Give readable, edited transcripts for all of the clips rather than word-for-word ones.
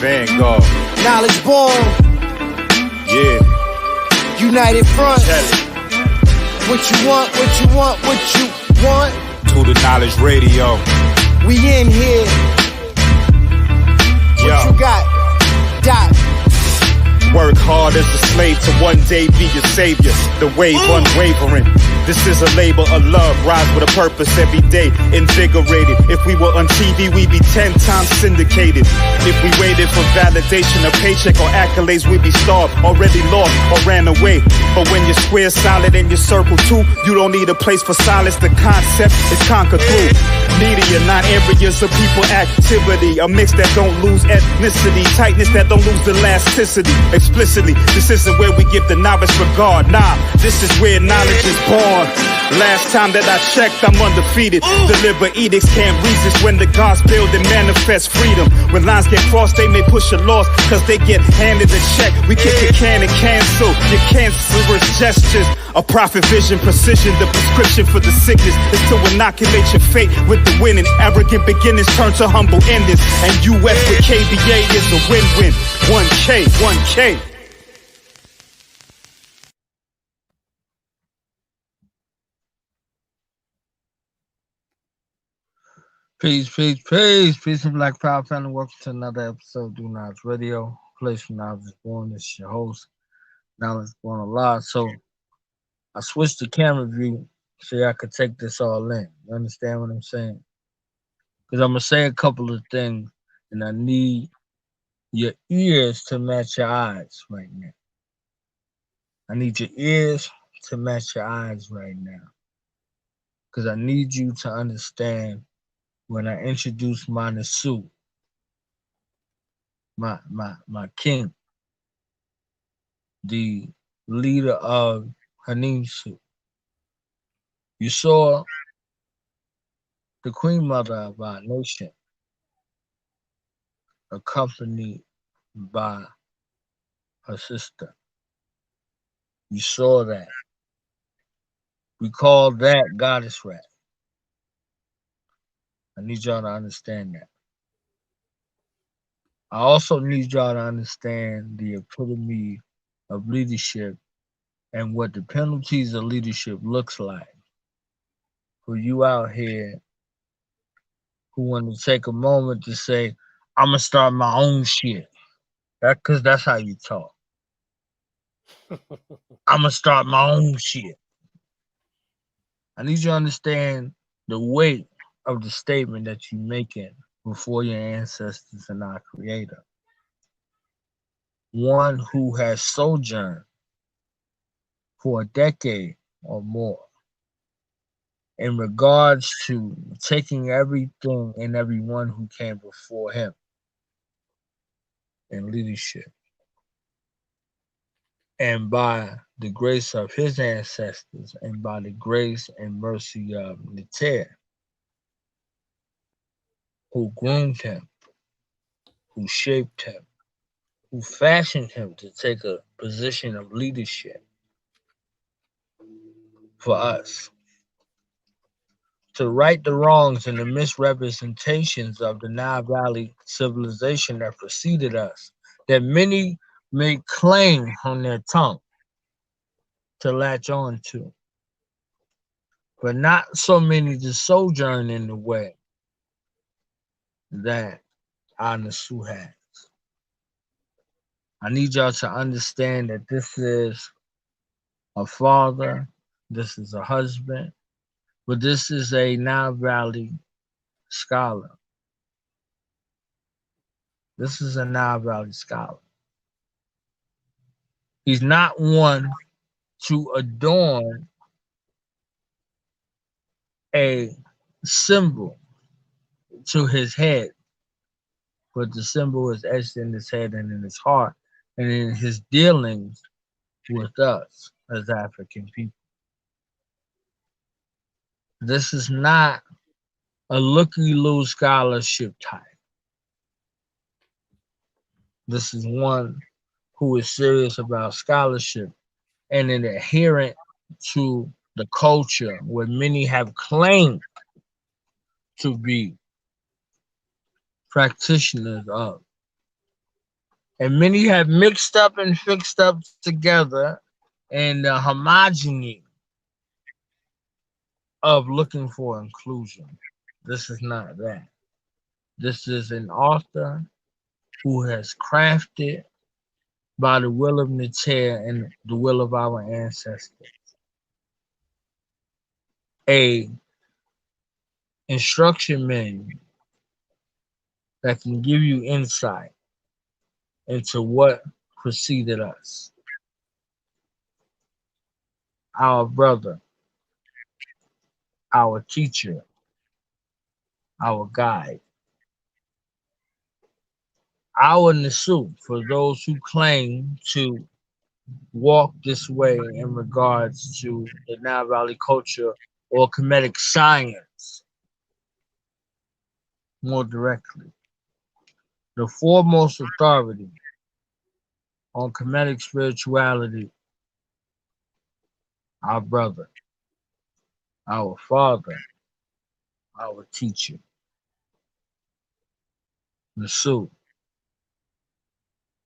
Vanguard. Knowledge born. Yeah. United front. Tell it. What you want, what you want, what you want. To the Knowledge Radio. We in here. What you got? Dot. Work hard as a slave to one day be your savior. The wave unwavering. This is a labor of love, rise with a purpose every day, invigorated. If we were on TV, we'd be 10 times syndicated. If we waited for validation, a paycheck or accolades, we'd be starved, already lost or ran away. But when you're square, solid, and your circle too, you don't need a place for silence. The concept is conquered through media, not areas of people activity. A mix that don't lose ethnicity, tightness that don't lose elasticity. Explicitly, this isn't where we give the novice regard. Nah, this is where knowledge is born. Last time that I checked, I'm undefeated. Deliver edicts, can't resist when the gods build and manifest freedom. When lines get crossed, they may push a loss, cause they get handed a check. We kick the can and cancel your cancerous gestures. A prophet vision, precision, the prescription for the sickness is to inoculate your fate with the winning. Arrogant beginnings turn to humble endings. And US with KBA is a win-win. 1K, 1K. Peace, peace, peace. Peace and Black Power family. Welcome to another episode of Do Knowledge Radio. Place from Knowledge is Born. This is your host, Knowledge is Born Alive. So I switched the camera view so I could take this all in. You understand what I'm saying? Because I'm going to say a couple of things and I need your ears to match your eyes right now. I need your ears to match your eyes right now. Because I need you to understand when I introduce my Nsw, my king, the leader of Henensu. You saw the queen mother of our nation accompanied by her sister. You saw that. We call that goddess rap. I need y'all to understand that. I also need y'all to understand the epitome of leadership and what the penalties of leadership looks like for you out here who want to take a moment to say, I'm going to start my own shit. Because that's how you talk. I'm going to start my own shit. I need you to understand the weight of the statement that you're making before your ancestors and our creator. One who has sojourned for a decade or more in regards to taking everything and everyone who came before him in leadership. And by the grace of his ancestors and by the grace and mercy of Neter, who groomed him, who shaped him, who fashioned him to take a position of leadership for us, to right the wrongs and the misrepresentations of the Nile Valley civilization that preceded us, that many may claim on their tongue to latch on to, but not so many to sojourn in the way that our Nsw has. I need y'all to understand that this is a father, this is a husband, but this is a Nile Valley scholar. This is a Nile Valley scholar. He's not one to adorn a symbol to his head, but the symbol is etched in his head and in his heart and in his dealings with us as African people. This is not a looky-loo scholarship type. This is one who is serious about scholarship and an adherent to the culture where many have claimed to be practitioners of. And many have mixed up and fixed up together in the homogeny of looking for inclusion. This is not that. This is an author who has crafted by the will of Nature and the will of our ancestors a instruction manual that can give you insight into what preceded us. Our brother, our teacher, our guide, our Nsw for those who claim to walk this way in regards to the Nile Valley culture or Kemetic science more directly. The foremost authority on Kemetic spirituality, our brother, our father, our teacher, Nsw,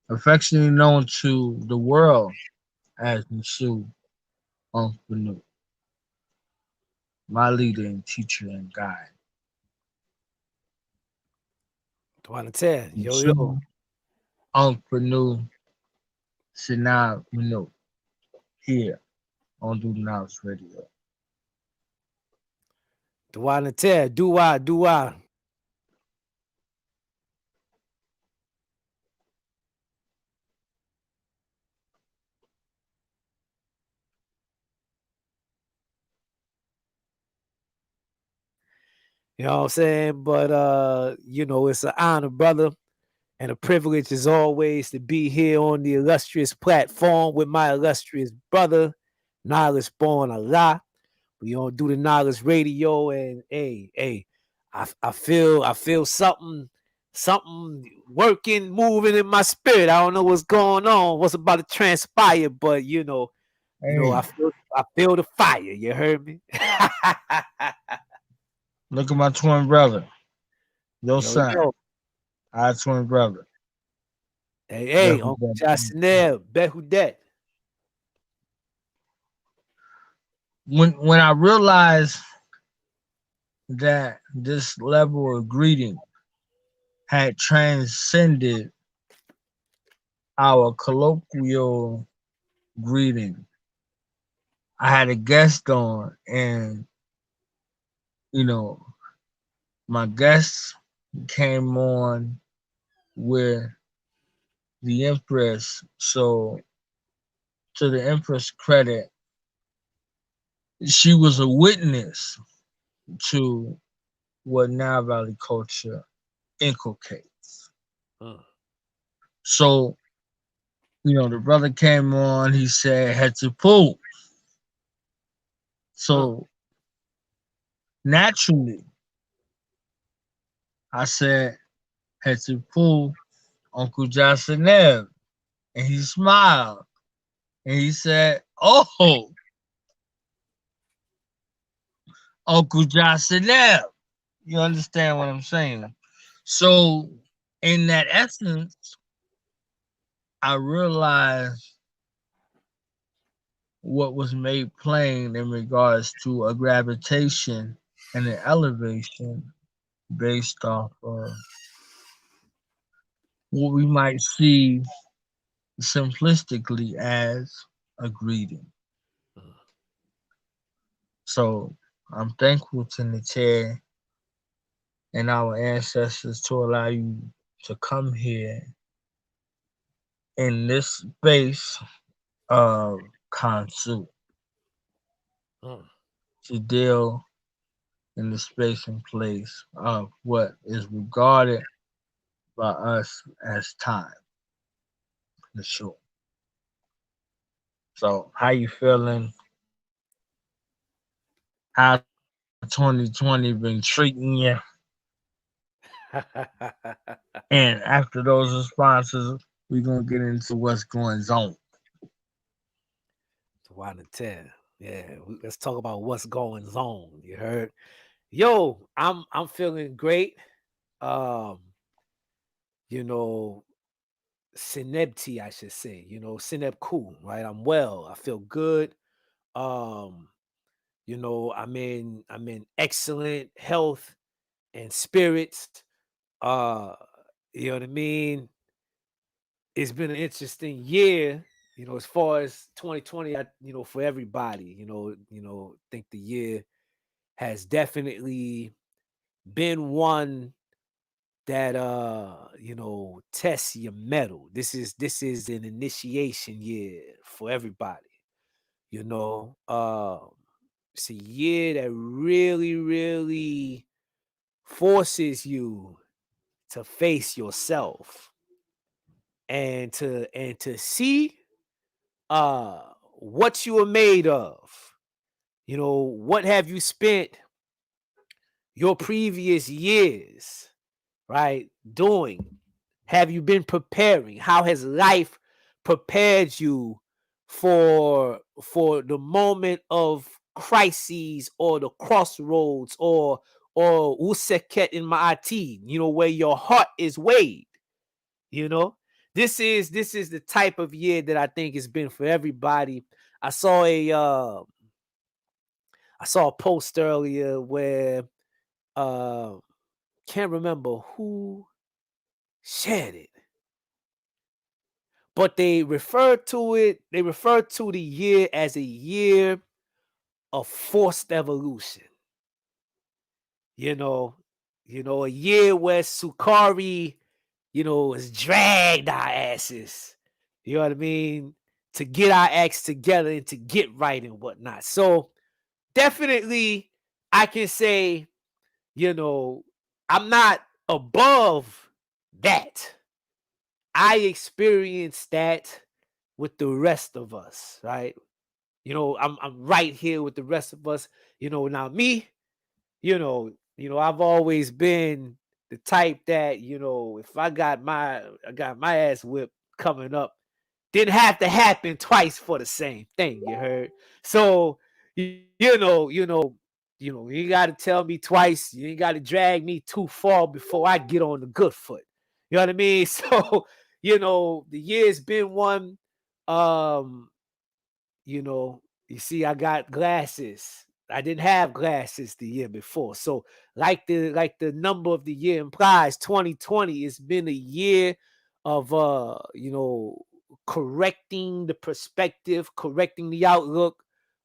affectionately known to the world as Nsw Aankhu Benu, my leader and teacher and guide. Yo, Nsw yo. Aankhu Benu Sinai Manu here on Do Knowledge Radio. Duanater, do I. You know what I'm saying? But it's an honor, brother, and a privilege as always to be here on the illustrious platform with my illustrious brother, Knowledge Born Allah. We on Do the Knowledge Radio, and I feel something working, moving in my spirit. I don't know what's going on, what's about to transpire, but Hey, I feel the fire. You heard me? look at my twin brother, your Yo, son, yo. our twin brother. Hey, Uncle Jacinel, bet who that? When I realized that this level of greeting had transcended our colloquial greeting, I had a guest on, and you know, my guest came on with the Empress. So, to the Empress' credit, she was a witness to what Nile Valley culture inculcates. So, the brother came on, he said, had to pull. So, naturally, I said, had to pull Uncle Jacinel. And he smiled. And he said, oh, Uncle Jacinel. You understand what I'm saying? So, in that essence, I realized what was made plain in regards to a gravitation and an elevation based off of what we might see simplistically as a greeting. So I'm thankful to Nature and our ancestors to allow you to come here in this space of Kansu to deal in the space and place of what is regarded by us as time, for sure. So how you feeling? How 2020 been treating you? And after those responses, we're gonna get into what's going on. Yeah, let's talk about what's going on. You heard? Yo, I'm feeling great. Um, you know, Sinebti, I should say, Sineb cool, right? I'm well. I feel good. Um, I'm in excellent health and spirits. Uh, you know what I mean? It's been an interesting year, as far as 2020, for everybody, think the year has definitely been one that tests your metal. This is an initiation year for everybody. It's a year that really, really forces you to face yourself and to see what you are made of. What have you spent your previous years, right, doing? Have you been preparing? How has life prepared you for the moment of crises or the crossroads or useket in ma'ati, where your heart is weighed? You know, this is the type of year that I think has been for everybody. I saw a post earlier where uh can't remember who shared it, but they referred to the year as a year of forced evolution. You know, a year where Sukari, has dragged our asses. You know what I mean? To get our acts together and to get right and whatnot. So definitely I can say, I'm not above that. I experienced that with the rest of us, right? I'm right here with the rest of us. Now me, I've always been the type that, if I got my ass whipped coming up, didn't have to happen twice for the same thing, you heard? So, you ain't got to tell me twice. You ain't got to drag me too far before I get on the good foot. You know what I mean? So, the year's been one. Um, you see, I got glasses. I didn't have glasses the year before. So, like the number of the year implies, 2020 has been a year of correcting the perspective, correcting the outlook,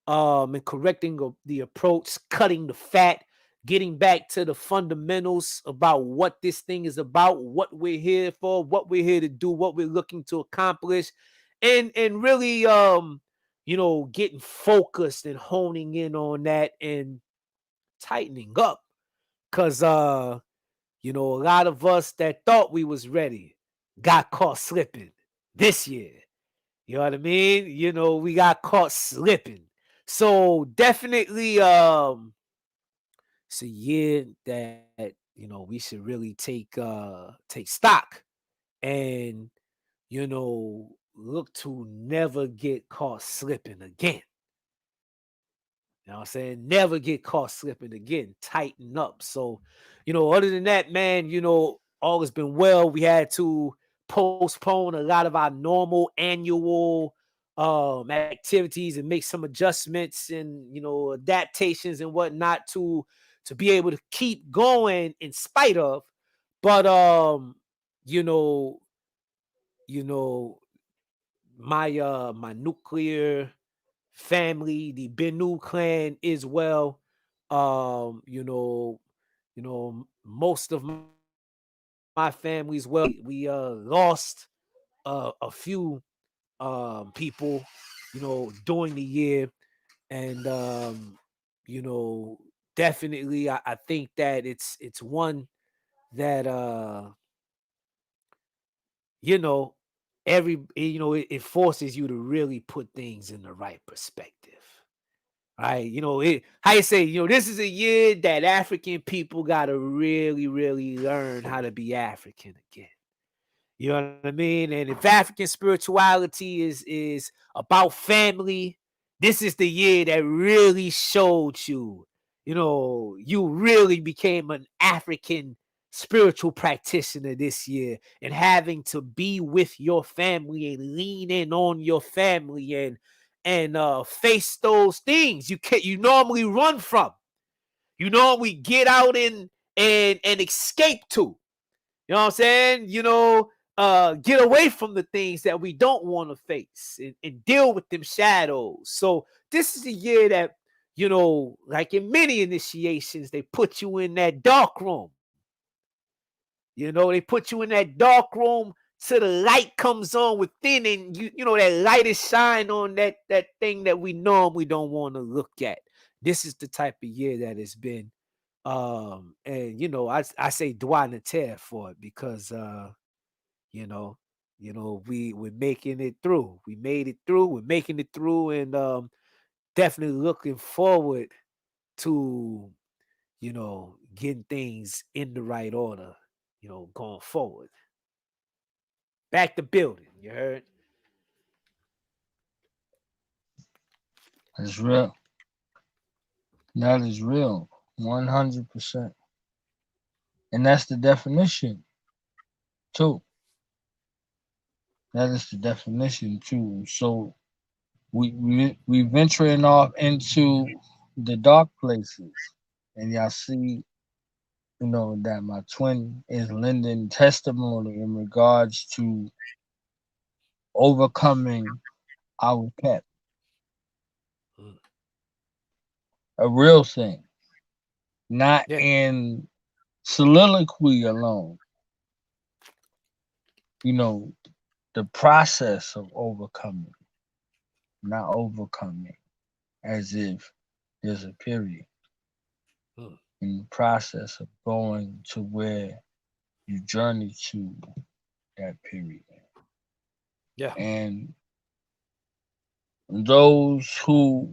and correcting the approach, cutting the fat, getting back to the fundamentals about what this thing is about, what we're here for, what we're here to do, what we're looking to accomplish, and really getting focused and honing in on that and tightening up. Cause a lot of us that thought we was ready got caught slipping this year. You know what I mean? We got caught slipping. So definitely it's a year that we should really take stock and look to never get caught slipping again. You know what I'm saying? Never get caught slipping again. Tighten up. So, other than that, man, all has been well. We had to postpone a lot of our normal annual activities and make some adjustments and adaptations and whatnot to be able to keep going in spite of. But you know, you know, my nuclear family, the Benu clan, is well. Most of my family's well. We lost a few people, during the year, and definitely I think that it's one that you know, it forces you to really put things in the right perspective. Right. How you say, this is a year that African people gotta really, really learn how to be African again. You know what I mean? And if African spirituality is about family, this is the year that really showed you, you really became an African spiritual practitioner this year, and having to be with your family and lean in on your family and face those things you normally run from, you normally get out and escape to. You know what I'm saying? Get away from the things that we don't want to face and deal with them shadows. So this is a year that, like in many initiations, they put you in that dark room. They put you in that dark room till the light comes on within, and that light is shine on that thing that we normally don't want to look at. This is the type of year that it's been. And I say droit notaire for it because we're making it through. We made it through. We're making it through, and definitely looking forward to getting things in the right order. Going forward. Back to building. You heard? That's real. That is real. 100%. And that's the definition, too. That is the definition, too. So we venturing off into the dark places. And y'all see, that my twin is lending testimony in regards to overcoming our pet. A real thing. Not in soliloquy alone. The process of overcoming, not overcoming as if there's a period. In the process of going to where you journey to that period. Yeah. And those who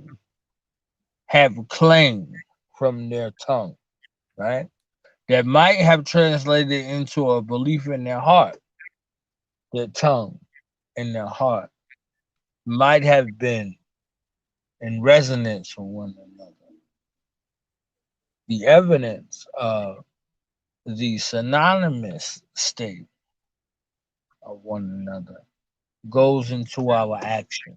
have claimed from their tongue, right, that might have translated into a belief in their heart, their tongue and their heart might have been in resonance with one another. The evidence of the synonymous state of one another goes into our action.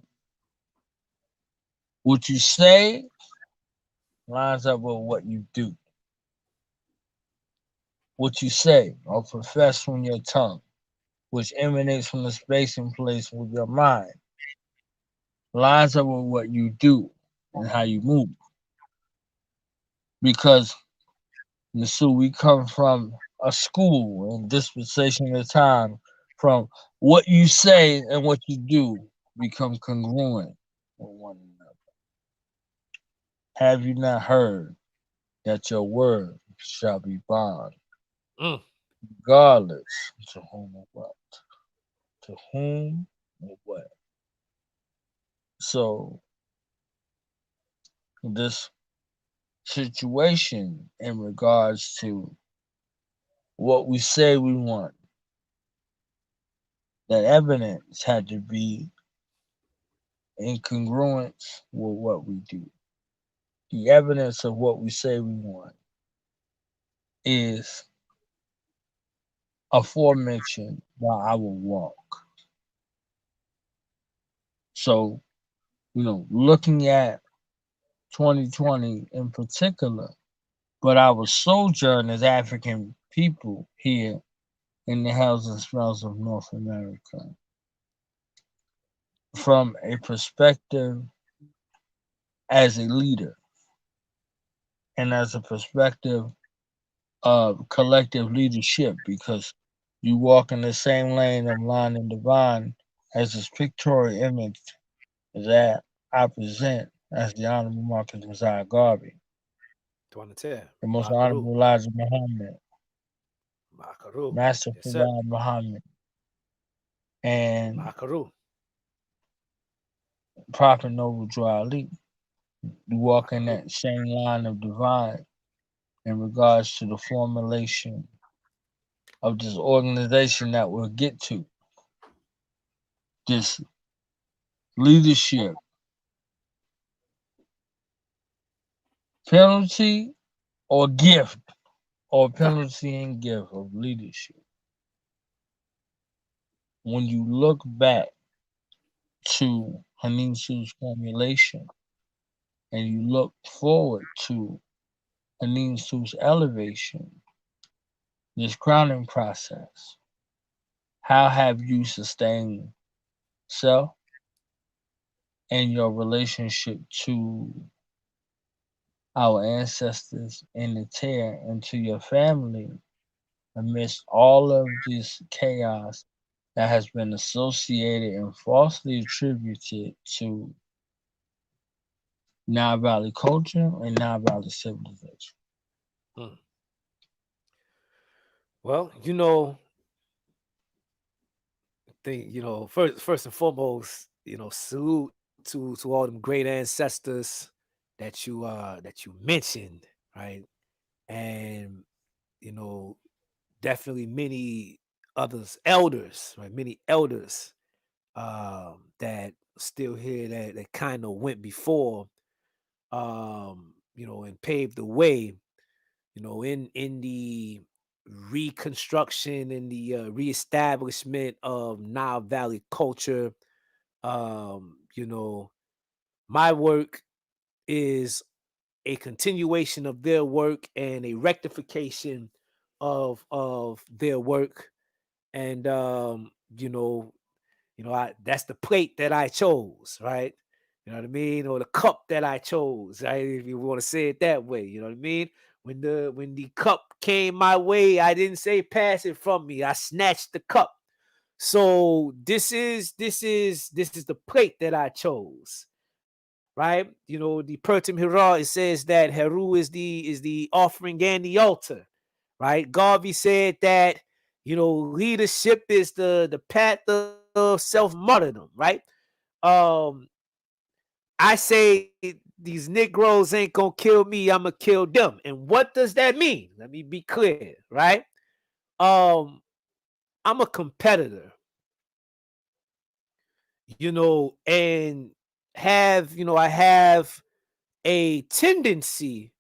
What you say lines up with what you do. What you say or profess from your tongue, which emanates from the space and place with your mind, lines up with what you do and how you move. Because, Nsw, we come from a school and dispensation of time from what you say and what you do become congruent with one another. Have you not heard that your word shall be bond, regardless to whom or what? To whom or what? So, this situation in regards to what we say we want, that evidence had to be in congruence with what we do. The evidence of what we say we want is aforementioned by our walk. So, looking at 2020 in particular, but our sojourn as African people here in the hells and smells of North America, from a perspective as a leader and as a perspective of collective leadership, because you walk in the same lane of line and divine as this pictorial image that I present as the Honorable Marcus Messiah Garvey, the most Honorable Elijah Muhammad, Master Fawad Muhammad, and Prophet Noble Drew Ali. You walk in that same line of divine in regards to the formulation of this organization that we'll get to. This leadership, penalty or gift or penalty and gift of leadership. When you look back to Henensu's formulation and you look forward to Henensu's elevation, this crowning process, how have you sustained self and your relationship to our ancestors and the tear and to your family amidst all of this chaos that has been associated and falsely attributed to Nile Valley culture and Nile Valley civilization? Hmm. Well, you know, first and foremost, salute to all them great ancestors that you mentioned, right? And you know, definitely many others, elders, right? Many elders that still here that kind of went before, and paved the way, in the reconstruction and the reestablishment of Nile Valley culture. My work is a continuation of their work and a rectification of their work. And that's the plate that I chose, right? You know what I mean? Or the cup that I chose, right? If you want to say it that way, you know what I mean? When the cup came my way, I didn't say pass it from me. I snatched the cup. So this is the plate that I chose, right? The Pertim Hira, it says that Heru is the offering and the altar, right? Garvey said that leadership is the path of self-martyrdom, right? Um, I say these Negroes ain't gonna kill me, I'm gonna kill them. And what does that mean? Let me be clear, right? I'm a competitor, and I have a tendency,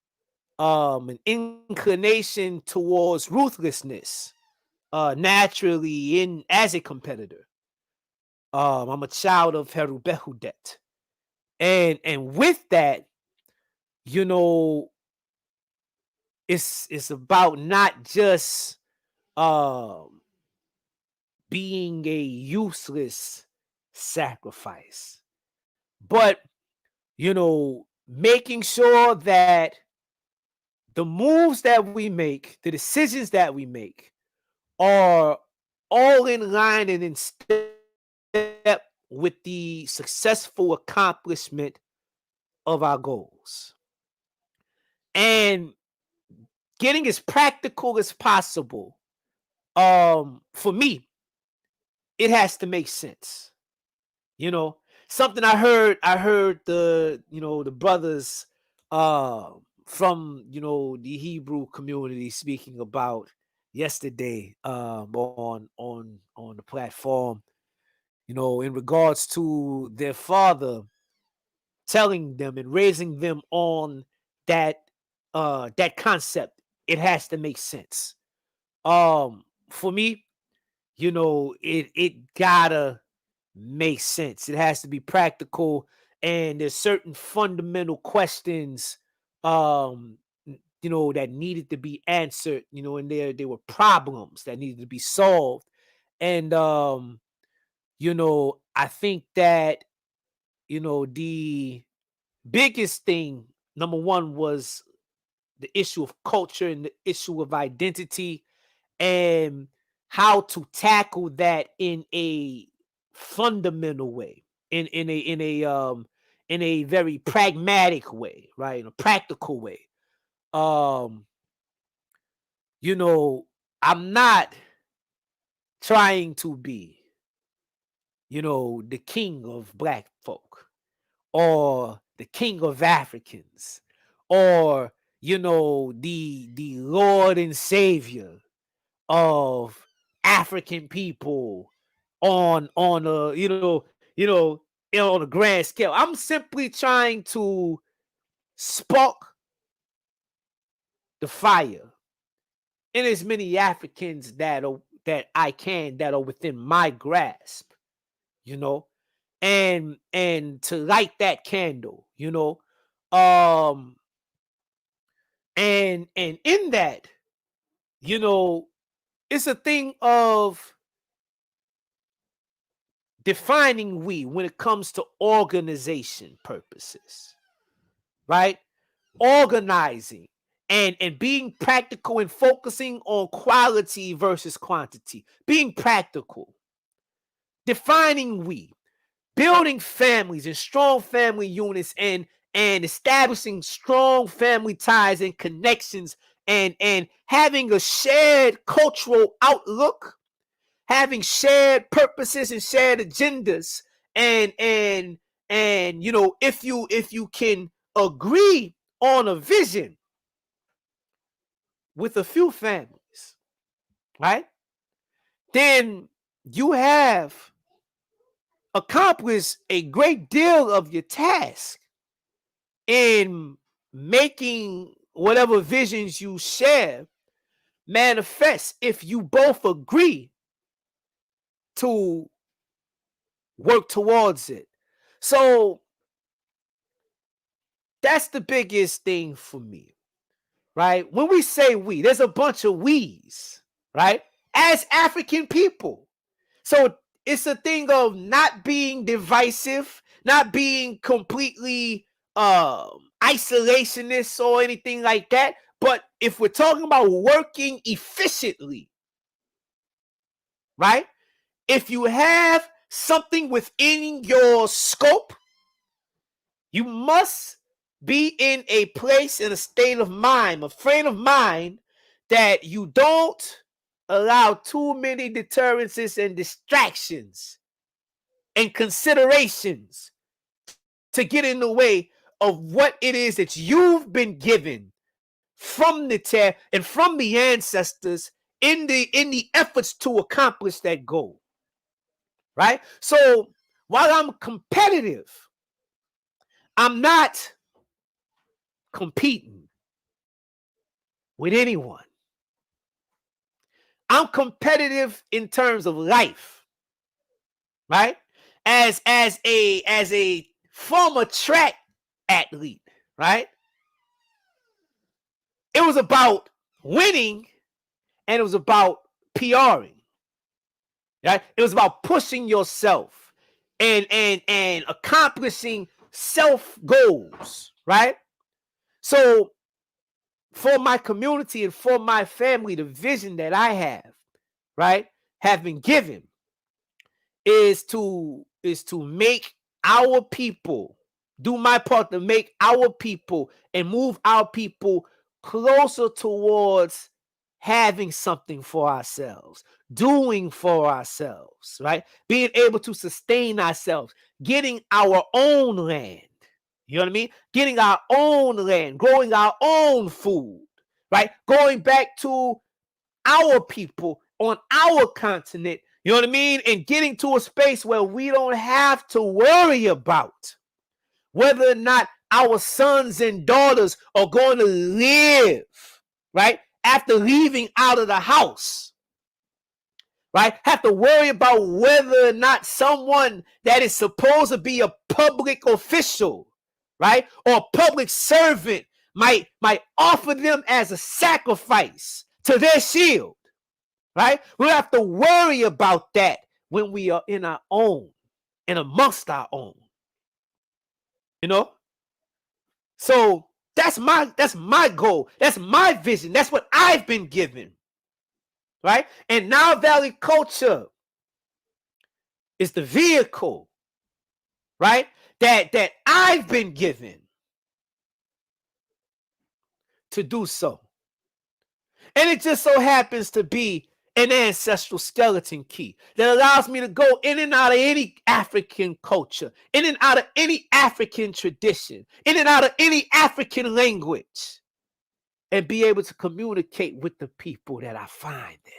an inclination towards ruthlessness, naturally in as a competitor. I'm a child of Heru Behudet. And with that, you know, it's about not just um being a useless sacrifice, but making sure that the moves that we make, the decisions that we make, are all in line and in step with the successful accomplishment of our goals. And getting as practical as possible, for me, it has to make sense. Something I heard the brothers from the Hebrew community speaking about yesterday, on the platform, in regards to their father telling them and raising them on that that concept. It has to make sense. For me, it gotta make sense. It has to be practical, and there's certain fundamental questions, that needed to be answered. And there were problems that needed to be solved, and I think that the biggest thing, number one, was the issue of culture and the issue of identity, and how to tackle that in a fundamental way, in a very pragmatic way, right? In a practical way. Um, I'm not trying to be, the king of black folk, or the king of Africans, or the Lord and Savior of African people on a on a grand scale. I'm simply trying to spark the fire in as many Africans that I can, that are within my grasp, you know, and to light that candle, you know, and in that, you know, it's a thing of defining we when it comes to organization purposes, right? Organizing and being practical and focusing on quality versus quantity, being practical, defining we, building families and strong family units, and establishing strong family ties and connections, and having a shared cultural outlook, having shared purposes and shared agendas, and you know, if you can agree on a vision with a few families, right, then you have accomplished a great deal of your task in making whatever visions you share manifest, if you both agree to work towards it. So that's the biggest thing for me, right? When we say we, there's a bunch of we's, right? As African people. So it's a thing of not being divisive, not being completely isolationist or anything like that. But if we're talking about working efficiently, right? If you have something within your scope, you must be in a place, in a state of mind, a frame of mind, that you don't allow too many deterrences and distractions and considerations to get in the way of what it is that you've been given from the tear and from the ancestors in the efforts to accomplish that goal. Right? So while I'm competitive, I'm not competing with anyone. I'm competitive in terms of life, right? As a former track athlete, right? It was about winning, and it was about PRing, right? It was about pushing yourself and accomplishing self goals, right? So for my community and for my family, the vision that I have, right, have been given is to make our people, do my part to make our people and move our people closer towards having something for ourselves, doing for ourselves, right? Being able to sustain ourselves, getting our own land. You know what I mean? Getting our own land, growing our own food, right? Going back to our people on our continent, you know what I mean? And getting to a space where we don't have to worry about whether or not our sons and daughters are going to live, right, after leaving out of the house, right? Have to worry about whether or not someone that is supposed to be a public official, right, or a public servant might offer them as a sacrifice to their shield, right? We don't have to worry about that when we are in our own and amongst our own, you know? So that's my goal. That's my vision. That's what I've been given, right? And Nile Valley culture is the vehicle, right, that I've been given to do so. And it just so happens to be an ancestral skeleton key that allows me to go in and out of any African culture, in and out of any African tradition, in and out of any African language, and be able to communicate with the people that I find there.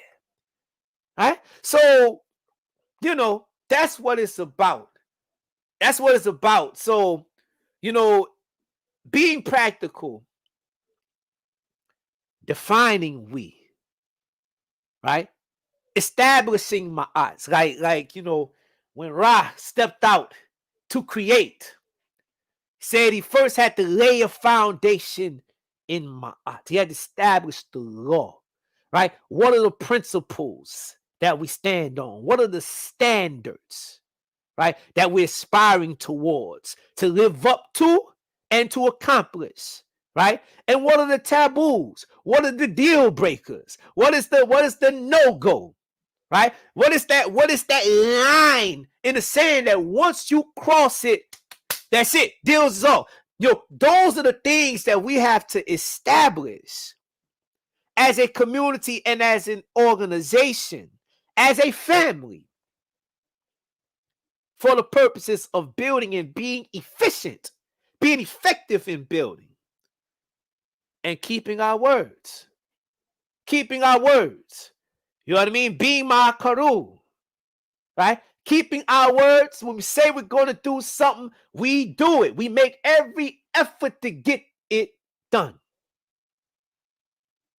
Right? So, you know, that's what it's about. That's what it's about. So, you know, being practical, defining we, right? Establishing ma'at, like when Ra stepped out to create, said he first had to lay a foundation in ma'at. He had to establish the law, right? What are the principles that we stand on? What are the standards, right, that we're aspiring towards to live up to and to accomplish, right? And what are the taboos? What are the deal breakers? What is the no-go? Right? What is that line in the sand that once you cross it, that's it, deals is all. Those are the things that we have to establish as a community and as an organization, as a family, for the purposes of building and being efficient, being effective in building, and keeping our words. Keeping our words. You know what I mean? Being ma'akaru, right? Keeping our words. When we say we're going to do something, we do it. We make every effort to get it done.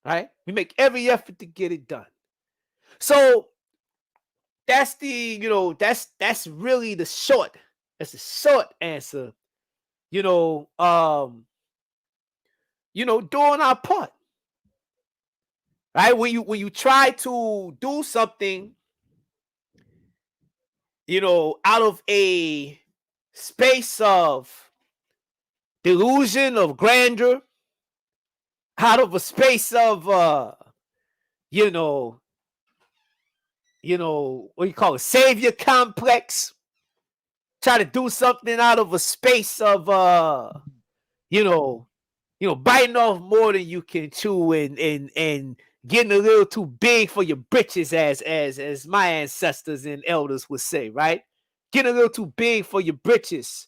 Right? We make every effort to get it done. So that's that's really the short. That's the short answer. Doing our part. Right? When you try to do something, out of a space of delusion of grandeur, out of a space of what do you call it, savior complex, try to do something out of a space of biting off more than you can chew and getting a little too big for your britches, as my ancestors and elders would say, right? Getting a little too big for your britches,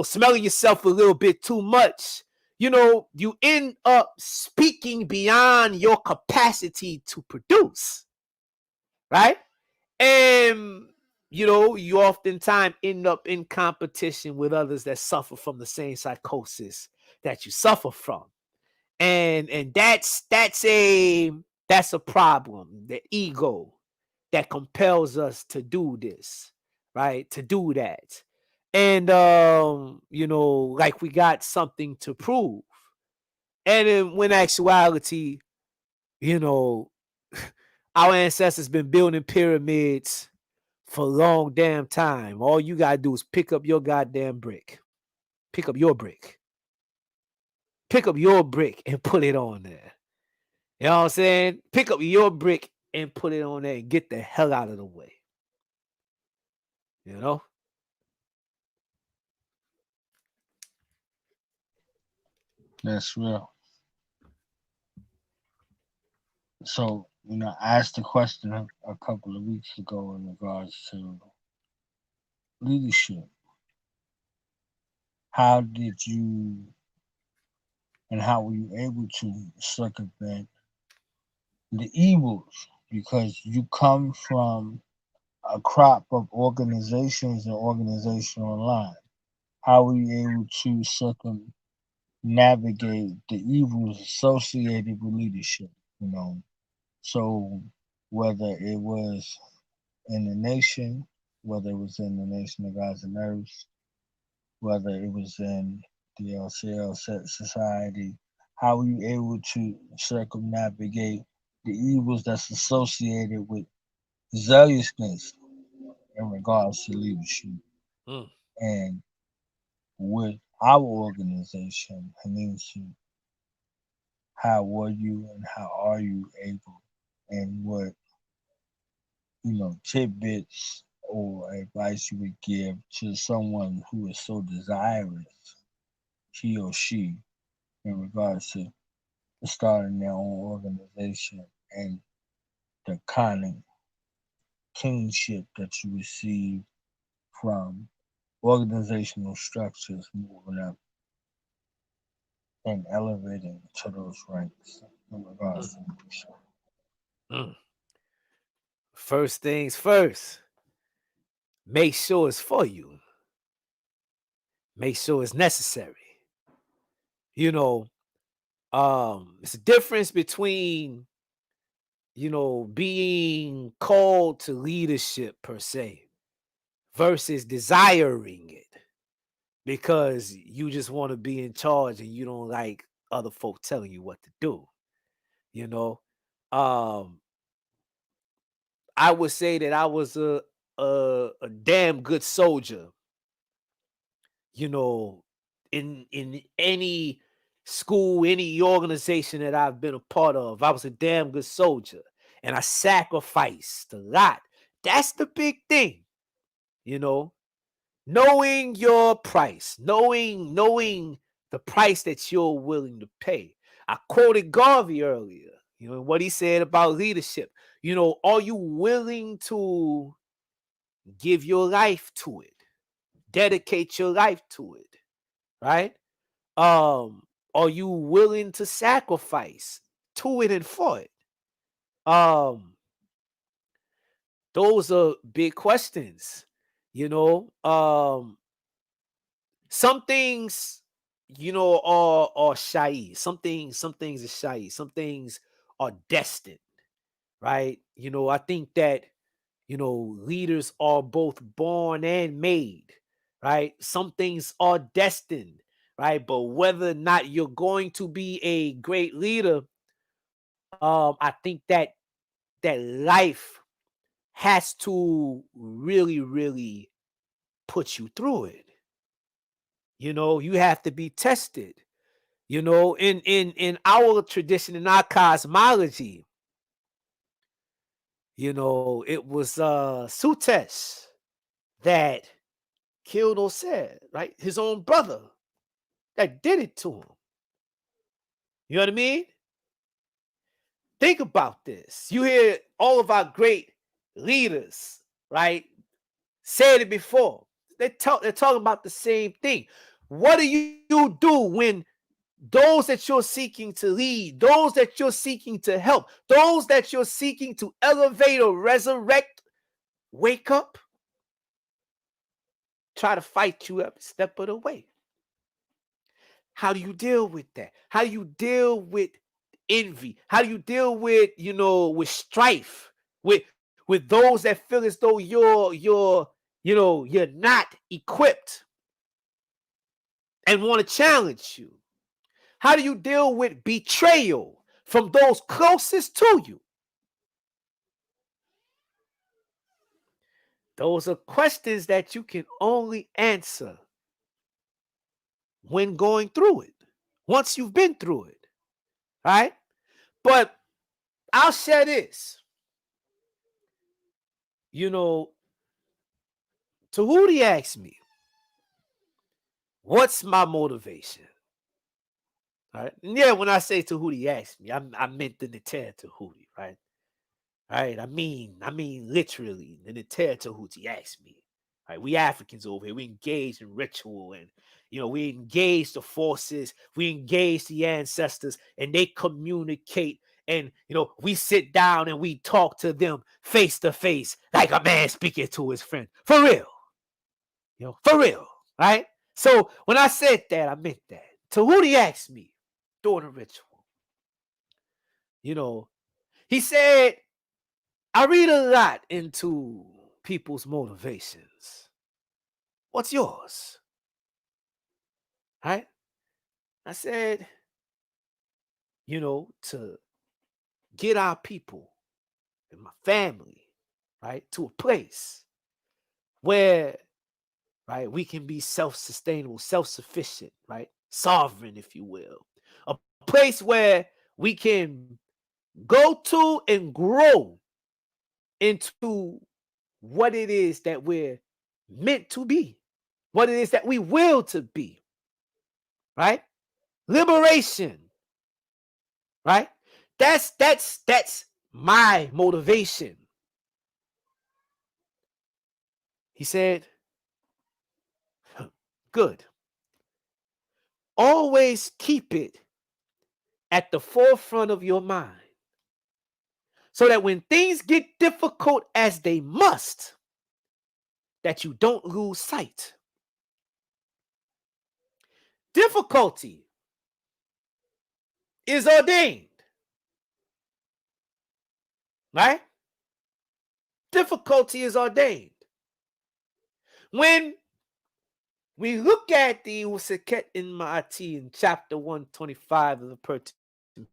smelling yourself a little bit too much. You end up speaking beyond your capacity to produce, right? And you oftentimes end up in competition with others that suffer from the same psychosis that you suffer from. And that's a problem, the ego that compels us to do this, right? To do that. And like we got something to prove. And when actuality, our ancestors been building pyramids for a long damn time. All you gotta do is pick up your goddamn brick. Pick up your brick. Pick up your brick and put it on there. You know what I'm saying? Pick up your brick and put it on there and get the hell out of the way. That's real. So, I asked the question a couple of weeks ago in regards to leadership. How did you and how were you able to circumvent the evils? Because you come from a crop of organizations and organizational line. How were you able to circumnavigate the evils associated with leadership? So whether it was in the nation, whether it was in the Nation of Gods and Earths, whether it was in the LCL society, how were you able to circumnavigate the evils that's associated with zealousness in regards to leadership? And with our organization, Henensu, how were you and how are you able, and what tidbits or advice you would give to someone who is so desirous, he or she, in regards to starting their own organization and the kind of kingship that you receive from organizational structures moving up and elevating to those ranks in regards to leadership? First things first, make sure it's for you. Make sure it's necessary. It's a difference between being called to leadership per se versus desiring it because you just want to be in charge and you don't like other folk telling you what to do. You know, um, I would say that I was a damn good soldier. You know, in any school, any organization that I've been a part of, I was a damn good soldier, and I sacrificed a lot. That's the big thing, you know, knowing your price, knowing the price that you're willing to pay. I quoted Garvey earlier, what he said about leadership. Are you willing to give your life to it? Dedicate your life to it, right? Are you willing to sacrifice to it and for it? Those are big questions, you know. Some things, are shy. Some things are shy. Some things are destined, right? I think that leaders are both born and made, right? Some things are destined, right? But whether or not you're going to be a great leader, I think that life has to really, really put you through it. You have to be tested. In our tradition, in our cosmology, it was Sutesh that killed Osed, right? His own brother that did it to him. You know what I mean? Think about this. You hear all of our great leaders, right? Said it before. They're talking about the same thing. What do you do when those that you're seeking to lead, those that you're seeking to help, those that you're seeking to elevate or resurrect, wake up, try to fight you every step of the way? How do you deal with that? How do you deal with envy? How do you deal with, with strife, with those that feel as though you're not equipped and want to challenge you? How do you deal with betrayal from those closest to you? Those are questions that you can only answer when going through it, once you've been through it, right? But I'll share this. Tahuti asked me, what's my motivation? All right. And yeah, when I say Tahuti asked me, I meant the Neter Tahuti, right? All right. I mean literally, the Neter Tahuti asked me. Right? We Africans over here, we engage in ritual and we engage the forces, we engage the ancestors, and they communicate. And we sit down and we talk to them face to face, like a man speaking to his friend. For real. For real. Right? So when I said that, I meant that. Tahuti asked me during the ritual. He said, I read a lot into people's motivations. What's yours? Right? I said, to get our people and my family, right, to a place where, right, we can be self-sustainable, self-sufficient, right, sovereign, if you will. A place where we can go to and grow into what it is that we're meant to be, what it is that we will to be, right? Liberation, right? That's my motivation. He said, good. Always keep it at the forefront of your mind so that when things get difficult, as they must, that you don't lose sight. Difficulty is ordained. right? Difficulty is ordained. When we look at the Usaket in Ma'ati in chapter 125 of the Pertin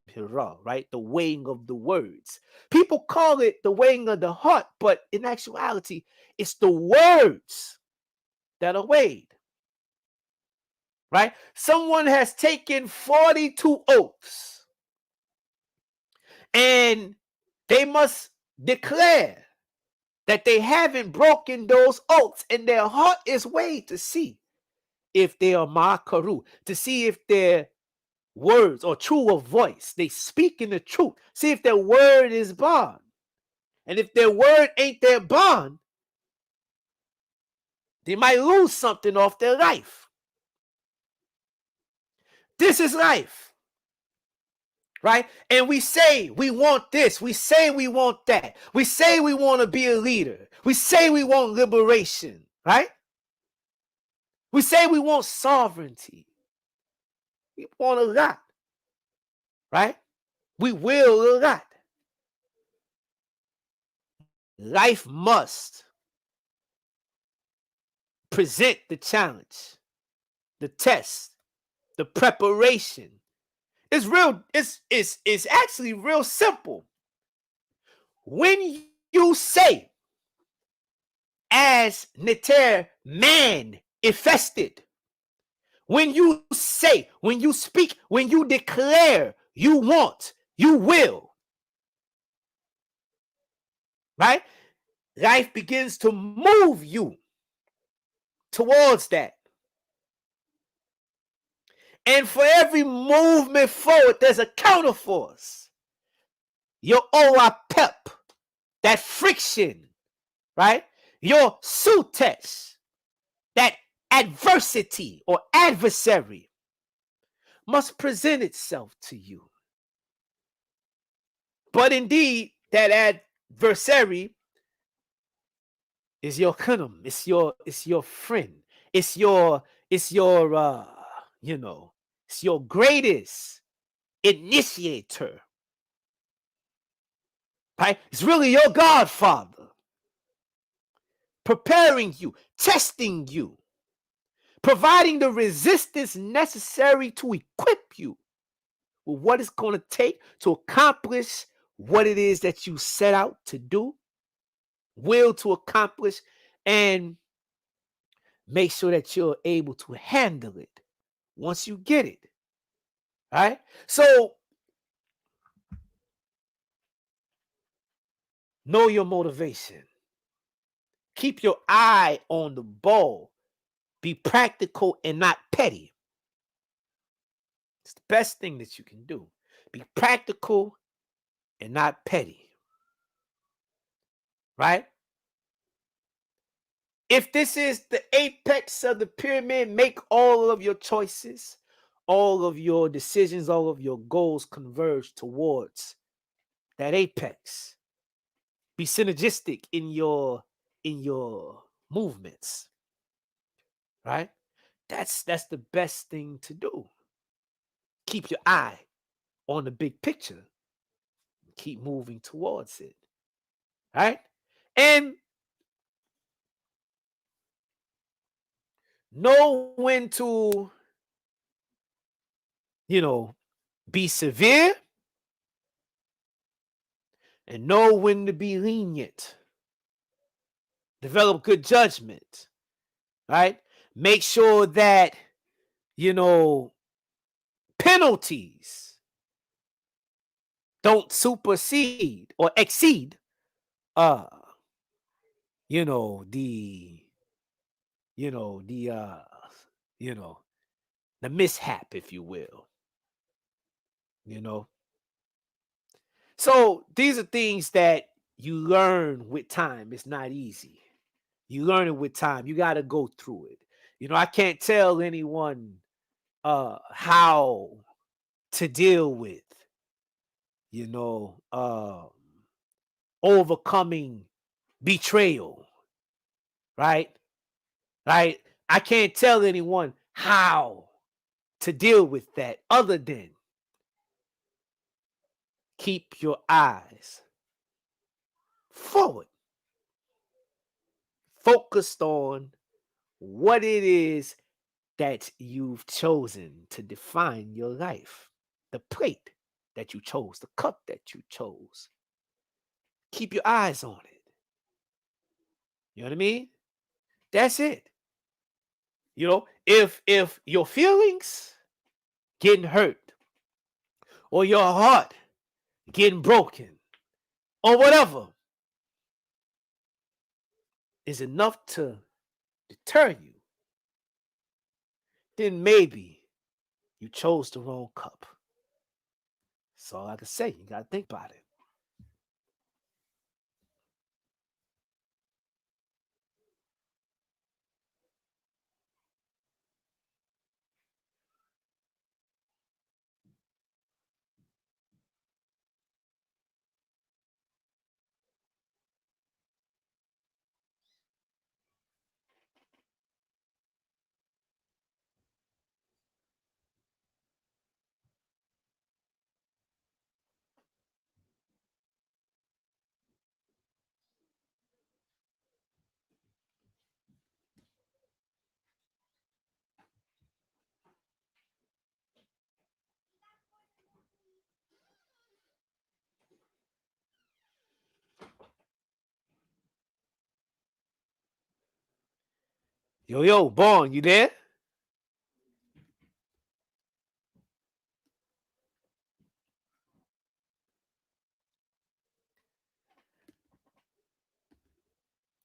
Hira, right? The weighing of the words. People call it the weighing of the heart, but in actuality, it's the words that are weighed, right? Someone has taken 42 oaths and they must declare that they haven't broken those oaths, and their heart is weighed to see if they are ma'akaru, to see if their words are true of voice. They speak in the truth. See if their word is bond. And if their word ain't their bond, they might lose something off their life. This is life, right? And we say we want this. We say we want that. We say we want to be a leader. We say we want liberation, right? We say we want sovereignty. We want a lot, right? We will a lot. Life must present the challenge, the test, the preparation. It's real, it's actually real simple. When you say, as Neter man infested, when you say, when you speak, when you declare you want, you will, right? Life begins to move you towards that. And for every movement forward, there's a counterforce. Your pep, that friction, right? Your sutesh, that adversity or adversary must present itself to you. But indeed, that adversary is your kunum, it's your friend, it's your it's your greatest initiator, right? It's really your godfather, preparing you, testing you, providing the resistance necessary to equip you with what it's going to take to accomplish what it is that you set out to do, will to accomplish, and make sure that you're able to handle it once you get it. All right? So, know your motivation. Keep your eye on the ball. Be practical and not petty. It's the best thing that you can do. Be practical and not petty. Right? If this is the apex of the pyramid, make all of your choices, all of your decisions, all of your goals converge towards that apex. Be synergistic in your movements. Right? That's the best thing to do. Keep your eye on the big picture. Keep moving towards it. Right? And know when to, be severe, and know when to be lenient. Develop good judgment, right? Make sure that, penalties don't supersede or exceed, the mishap, if you will. So these are things that you learn with time. It's not easy. You learn it with time. You got to go through it. I can't tell anyone how to deal with, overcoming betrayal, right? Right? I can't tell anyone how to deal with that other than keep your eyes forward, focused on what it is that you've chosen to define your life, the plate that you chose, the cup that you chose. Keep your eyes on it. You know what I mean? That's it. You know, if your feelings getting hurt or your heart getting broken or whatever is enough to deter you, then maybe you chose the wrong cup. That's all I can say. You got to think about it. Yo, Born, you there?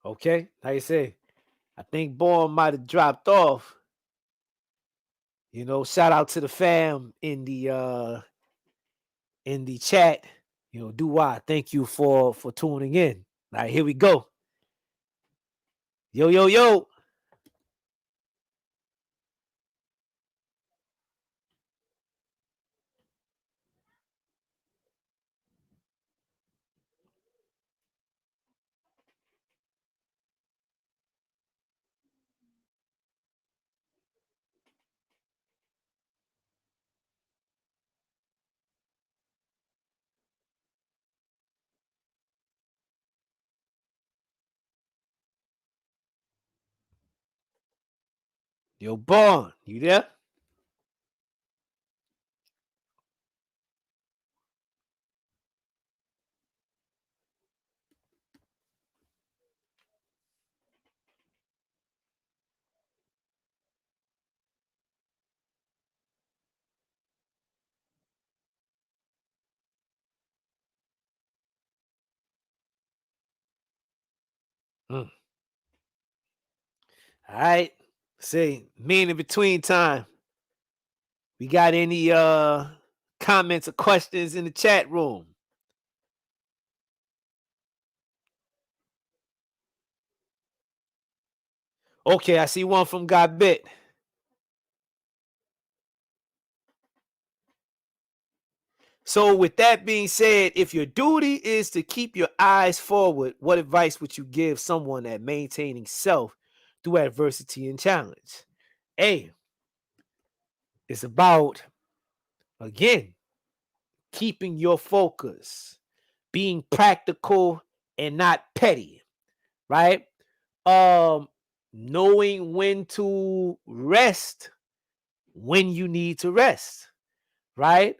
Okay, like I say, I think Born might have dropped off. You know, shout out to the fam in the chat. You know, do I thank you for tuning in. All right, here we go. Yo. Yo, Born, you there? All right. Say, me in between time. We got any comments or questions in the chat room? Okay, I see one from God Bit. So, with that being said, if your duty is to keep your eyes forward, what advice would you give someone at maintaining self through adversity and challenge? A, it's about, again, keeping your focus, being practical and not petty, right? Knowing when to rest when you need to rest, right?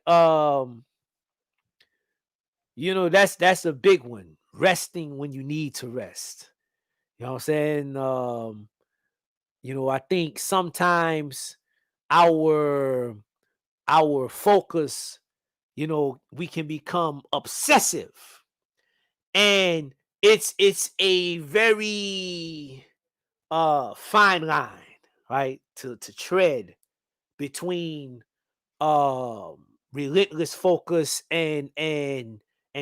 You know, that's a big one. Resting when you need to rest. You know what I'm saying? You know, I think sometimes our focus, you know, we can become obsessive. And it's a very fine line, right? To tread between relentless focus and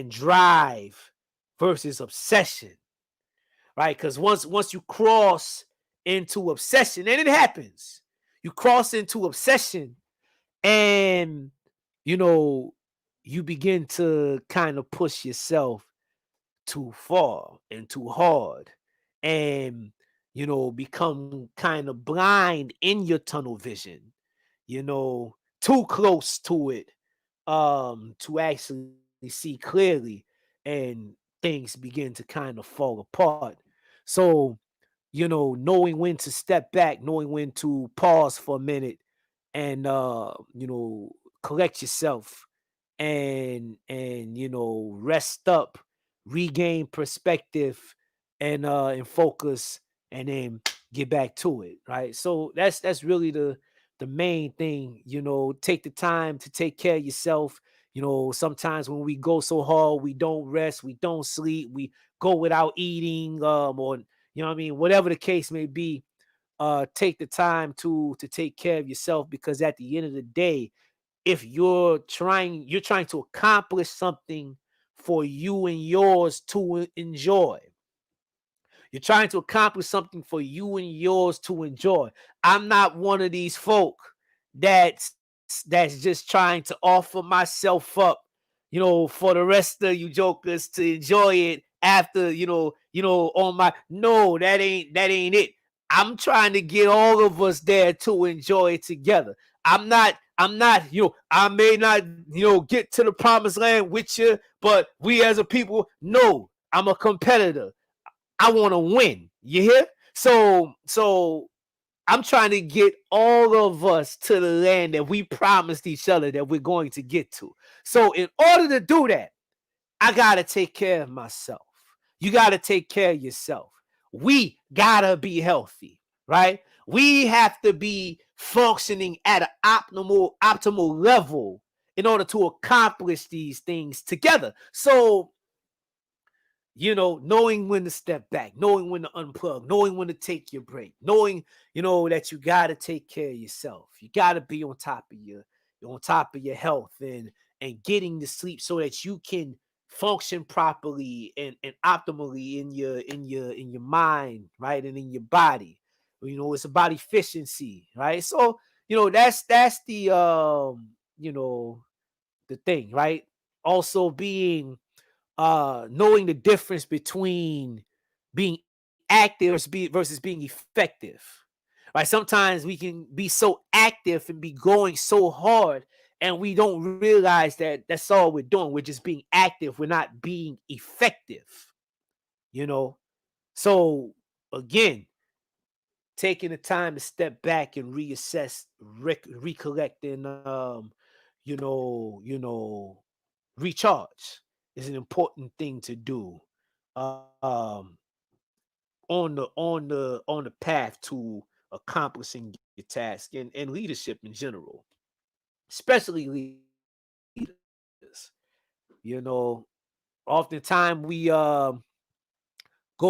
drive versus obsession, right? Because once you cross into obsession, and it happens, you cross into obsession, and you know you begin to kind of push yourself too far and too hard, and you know become kind of blind in your tunnel vision, you know, too close to it to actually see clearly, and things begin to kind of fall apart. So, knowing when to step back, knowing when to pause for a minute and collect yourself and rest up, regain perspective and focus, and then get back to it, right? So that's really the main thing. Take the time to take care of yourself. Sometimes when we go so hard, we don't rest, we don't sleep, we go without eating, or what I mean, whatever the case may be. Take the time to take care of yourself, because at the end of the day, if you're trying to accomplish something for you and yours to enjoy. You're trying to accomplish something for you and yours to enjoy. I'm not one of these folk that's that's just trying to offer myself up, for the rest of you jokers to enjoy it after, on my no, that ain't it. I'm trying to get all of us there to enjoy it together. I'm not, I may not, get to the promised land with you, but we as a people, no, I'm a competitor. I want to win. You hear? So I'm trying to get all of us to the land that we promised each other that we're going to get to. So in order to do that, I gotta take care of myself. You gotta take care of yourself. We gotta be healthy, right? We have to be functioning at an optimal level in order to accomplish these things together. So knowing when to step back, knowing when to unplug, knowing when to take your break, knowing, that you got to take care of yourself. You got to be on top of your health and getting the sleep so that you can function properly and optimally in your mind, right? And in your body. It's about efficiency, right? So, that's the thing, right? Also being knowing the difference between being active versus being effective. Right? Sometimes we can be so active and be going so hard, and we don't realize that that's all we're doing. We're just being active. We're not being effective. You know. So again, taking the time to step back and reassess, recollect, and recharge is an important thing to do. Um, on the path to accomplishing your task and leadership in general, especially leaders. Oftentimes we go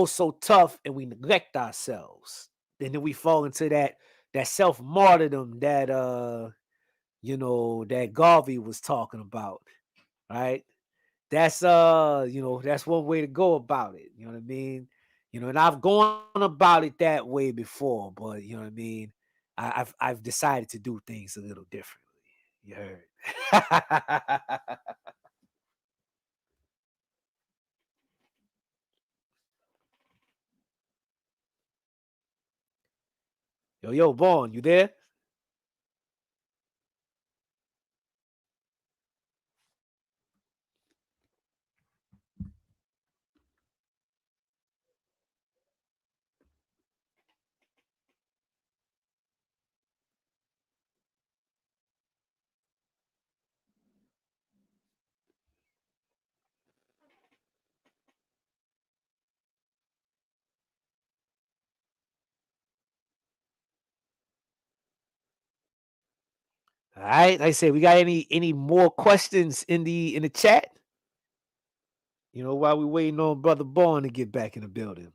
so tough and we neglect ourselves, and then we fall into that self martyrdom that Garvey was talking about, right? That's one way to go about it. You know what I mean? And I've gone about it that way before, but you know what I mean? I've decided to do things a little differently. You heard? Yo, Vaughn, you there? All right. Like I said, we got any more questions in the chat? While we waiting on Brother Vaughn to get back in the building.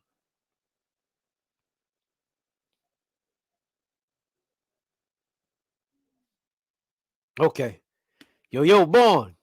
Okay. Yo, Vaughn.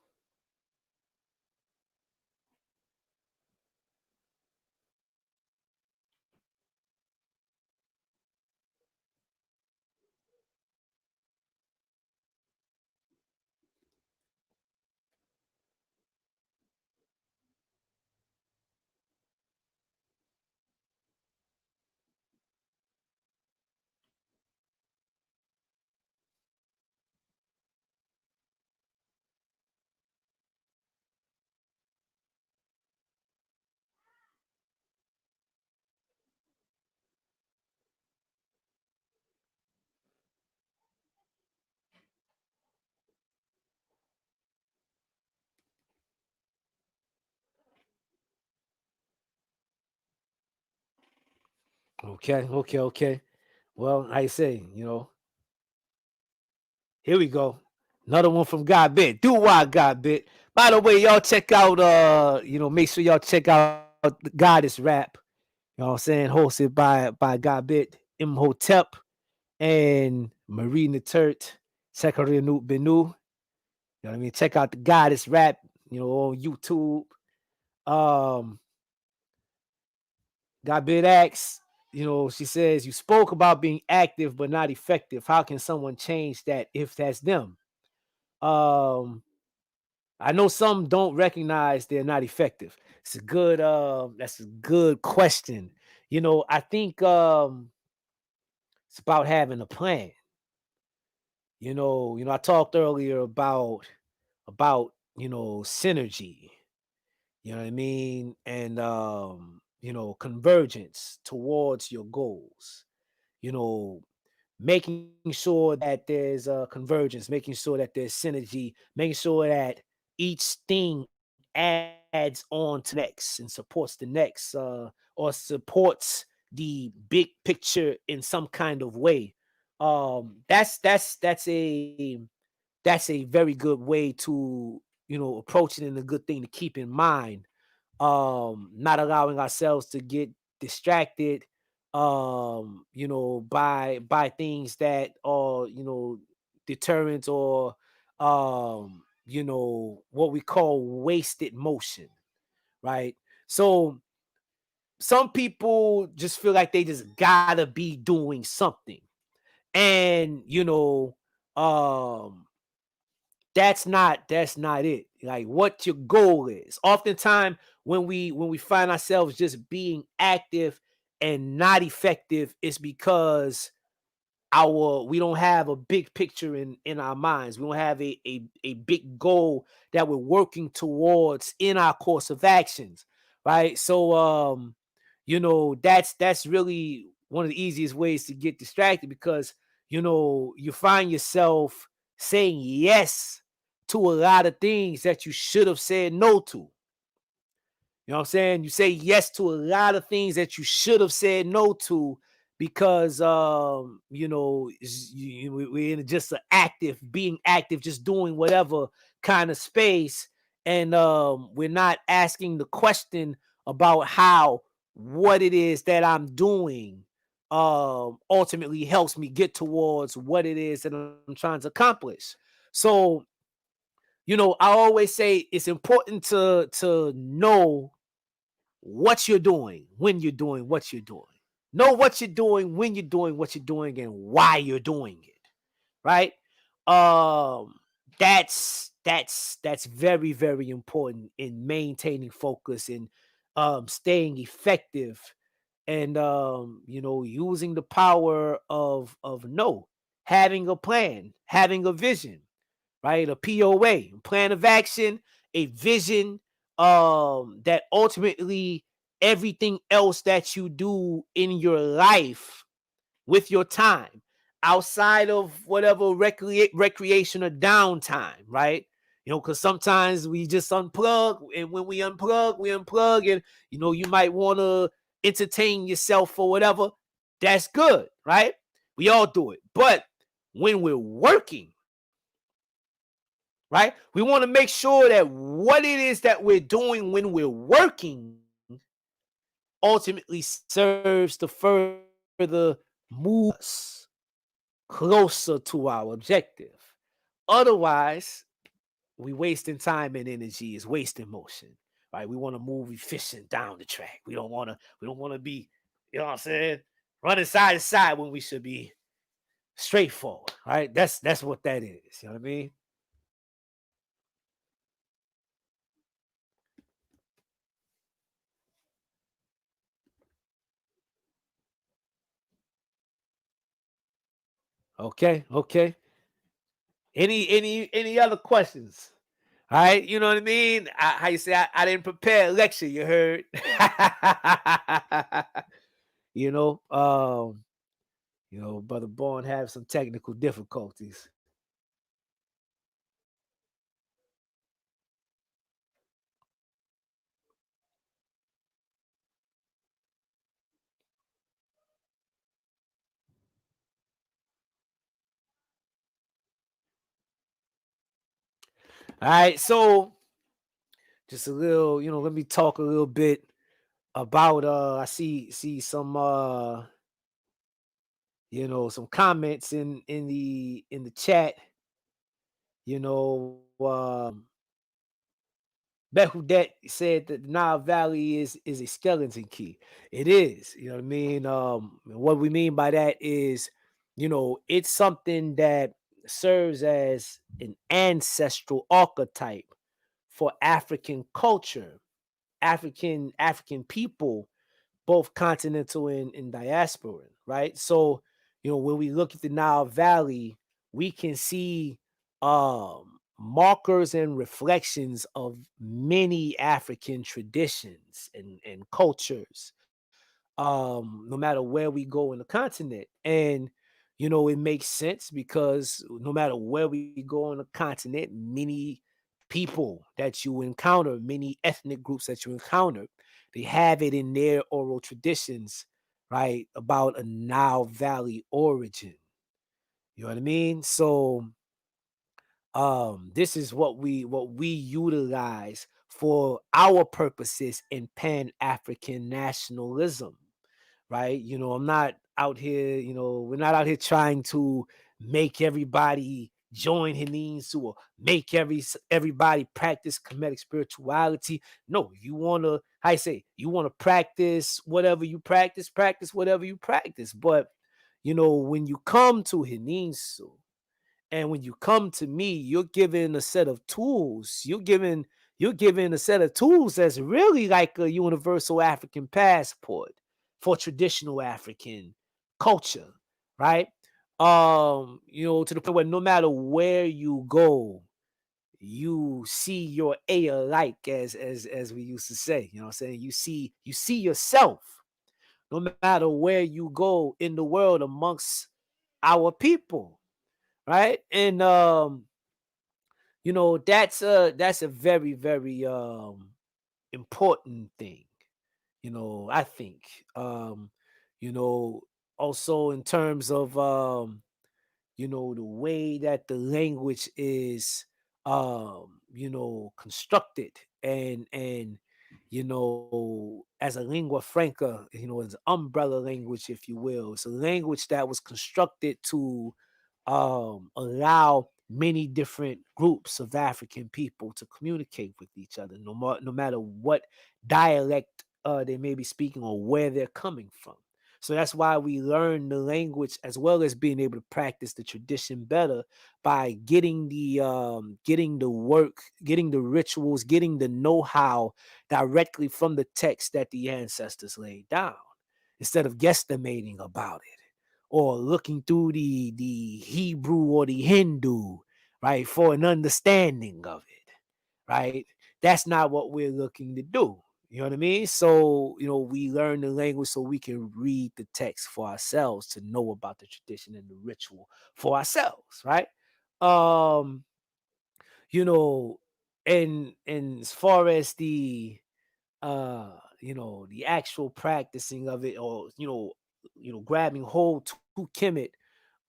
Okay. Well, I say, here we go. Another one from God Bit. Do why God Bit. By the way, y'all check out make sure y'all check out Goddess Rap. You know what I'm saying? Hosted by God Bit, Imhotep, and Marina Turt, Aankh Benu. You know what I mean? Check out the Goddess Rap, on YouTube. Um, God Bit asks, she says, you spoke about being active but not effective. How can someone change that if that's them? Um, I know some don't recognize they're not effective. That's a good question. I think it's about having a plan. I talked earlier about synergy, you know what I mean, and convergence towards your goals. You know, making sure that there's convergence, making sure that there's synergy, making sure that each thing adds on to the next and supports the next, or supports the big picture in some kind of way. That's a very good way to approach it, and a good thing to keep in mind. Not allowing ourselves to get distracted by things that are deterrents, or what we call wasted motion, right? So some people just feel like they just gotta be doing something, and that's not it. Like, what your goal is. Oftentimes, when we find ourselves just being active and not effective, it's because our we don't have a big picture in our minds. We don't have a big goal that we're working towards in our course of actions, right? So that's really one of the easiest ways to get distracted, because you find yourself saying yes to a lot of things that you should have said no to. You know what I'm saying? You say yes to a lot of things that you should have said no to, because we're in just being active, just doing whatever kind of space, and we're not asking the question about how what it is that I'm doing ultimately helps me get towards what it is that I'm trying to accomplish. So, I always say it's important to know what you're doing, when you're doing what you're doing. Know what you're doing, when you're doing what you're doing, and why you're doing it. Right? Um, that's very, very important in maintaining focus, and staying effective, and using the power of no, having a plan, having a vision, right? A POA, plan of action, a vision, that ultimately everything else that you do in your life with your time, outside of whatever recreation or downtime, right? Because sometimes we just unplug, and when we unplug, and you might want to entertain yourself or whatever. That's good, right? We all do it. But when we're working, right? We want to make sure that what it is that we're doing when we're working ultimately serves to further move us closer to our objective. Otherwise, we wasting time, and energy is wasting motion, right? We want to move efficient down the track. We don't want to be, what I'm saying, running side to side when we should be straightforward, right? That's what that is. You know what I mean? Okay. Any other questions? All right, you know what I mean? How you say I didn't prepare a lecture, you heard? you know, um, Brother Bourne have some technical difficulties. All right, so just a little, let me talk a little bit about I see some some comments in the chat. You know, Behudet said that the Nile Valley is a skeleton key. It is, you know what I mean? What we mean by that is, it's something that serves as an ancestral archetype for African culture, African people, both continental and diasporan, right? So, when we look at the Nile Valley, we can see markers and reflections of many African traditions and cultures, no matter where we go in the continent. And, it makes sense because no matter where we go on the continent, many people that you encounter, many ethnic groups that you encounter, they have it in their oral traditions, right? About a Nile Valley origin. You know what I mean? So this is what we utilize for our purposes in Pan-African nationalism, right? I'm not out here, we're not out here trying to make everybody join Henensu or make everybody practice Kemetic spirituality. No, you want to, I say, you want to practice whatever you practice whatever you practice. But, when you come to Henensu, and when you come to me, you're given a set of tools. You're given a set of tools that's really like a universal African passport for traditional African culture, right? To the point where no matter where you go, you see your A alike, as we used to say. You know what I'm saying? You see yourself no matter where you go in the world amongst our people, right? And that's a very, very important thing, I think. You know, Also in terms of the way that the language is constructed, and as a lingua franca, as an umbrella language, if you will. It's a language that was constructed to allow many different groups of African people to communicate with each other, no matter what dialect they may be speaking or where they're coming from. So that's why we learn the language as well as being able to practice the tradition better by getting the work, getting the rituals, getting the know-how directly from the text that the ancestors laid down, instead of guesstimating about it or looking through the Hebrew or the Hindu, right, for an understanding of it, right? That's not what we're looking to do. You know what I mean? So, we learn the language so we can read the text for ourselves, to know about the tradition and the ritual for ourselves, right? Um, you know, and as far as the actual practicing of it, or grabbing hold to Kemet,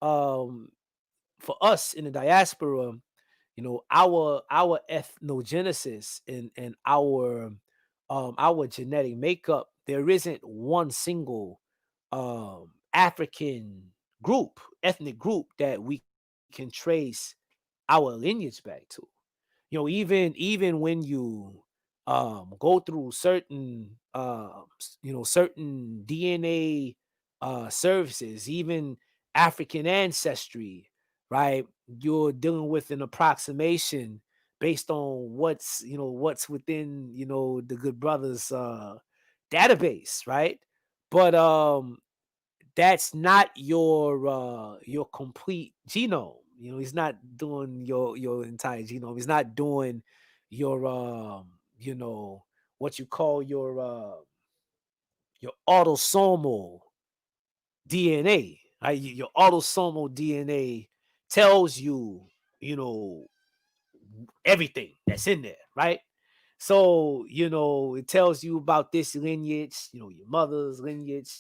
um for us in the diaspora, our ethnogenesis and our genetic makeup, there isn't one single African ethnic group that we can trace our lineage back to. Even when you go through certain DNA services, even African ancestry, right? You're dealing with an approximation based on what's within the good brothers database, right? But that's not your complete genome. He's not doing your entire genome. He's not doing your what you call your autosomal DNA. Right? Your autosomal DNA tells you, you know, everything that's in there, right? So, it tells you about this lineage, your mother's lineage,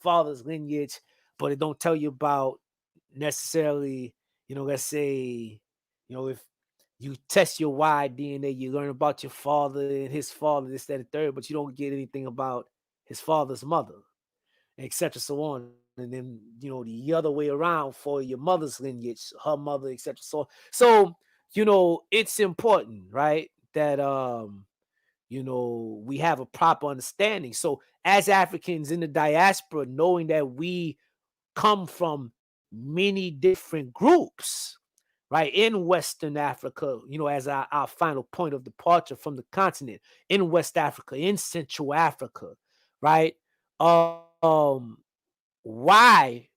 father's lineage, but it don't tell you about necessarily, let's say, if you test your Y DNA, you learn about your father and his father, this, that, and third, but you don't get anything about his father's mother, etc. So on. And then, the other way around for your mother's lineage, her mother, etc. So, it's important, right? That we have a proper understanding. So as Africans in the diaspora, knowing that we come from many different groups, right, in Western Africa, as our final point of departure from the continent, in West Africa, in Central Africa, right? Why,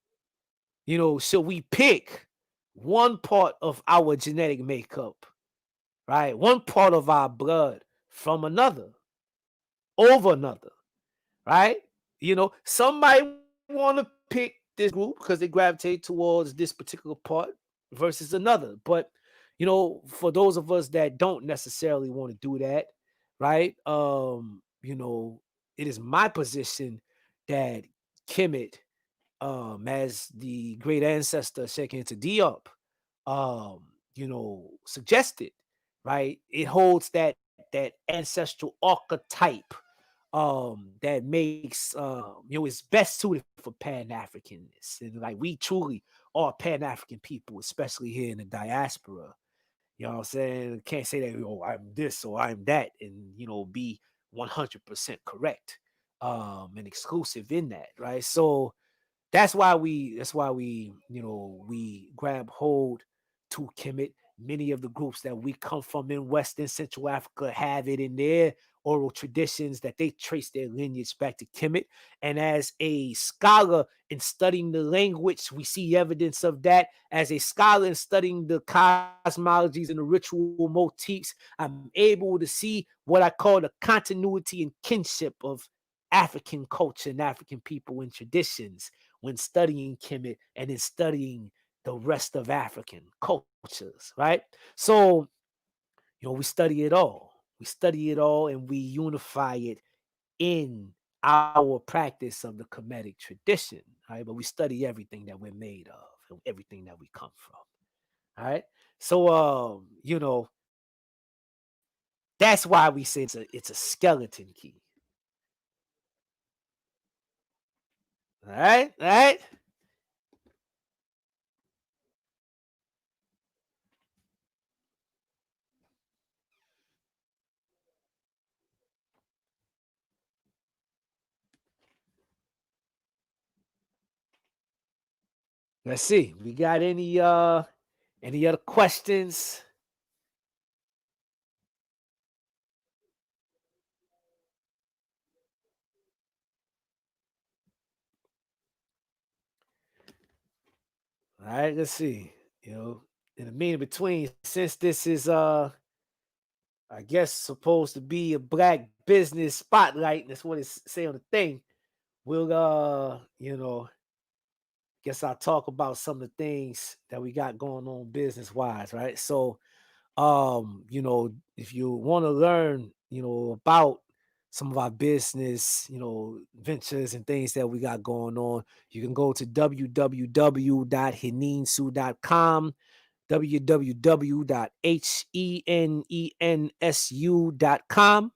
should we pick one part of our genetic makeup, right? One part of our blood from another, over another, right? Some might want to pick this group because they gravitate towards this particular part versus another. But, for those of us that don't necessarily want to do that, right? It is my position that Kemet, as the great ancestor shaking into Diop, suggested, right? It holds that ancestral archetype that makes is best suited for Pan-Africanists. And like we truly are Pan-African people, especially here in the diaspora. You know what I'm saying? Can't say that, I'm this or I'm that, and be 100% correct and exclusive in that, right? So that's why we we grab hold to Kemet. Many of the groups that we come from in West and Central Africa have it in their oral traditions that they trace their lineage back to Kemet. And as a scholar in studying the language, we see evidence of that. As a scholar in studying the cosmologies and the ritual motifs, I'm able to see what I call the continuity and kinship of African culture and African people and traditions when studying Kemet and in studying the rest of African cultures, right? So, we study it all. We study it all and we unify it in our practice of the Kemetic tradition, right? But we study everything that we're made of and everything that we come from, all right? So, that's why we say it's a skeleton key. All right, all right. Let's see. We got any other questions? All right, let's see. In the mean between, since this is I guess supposed to be a black business spotlight, that's what it's say on the thing. We'll guess I'll talk about some of the things that we got going on business wise, right? So if you want to learn, about some of our business, ventures and things that we got going on, you can go to www.henensu.com, www.henensu.com,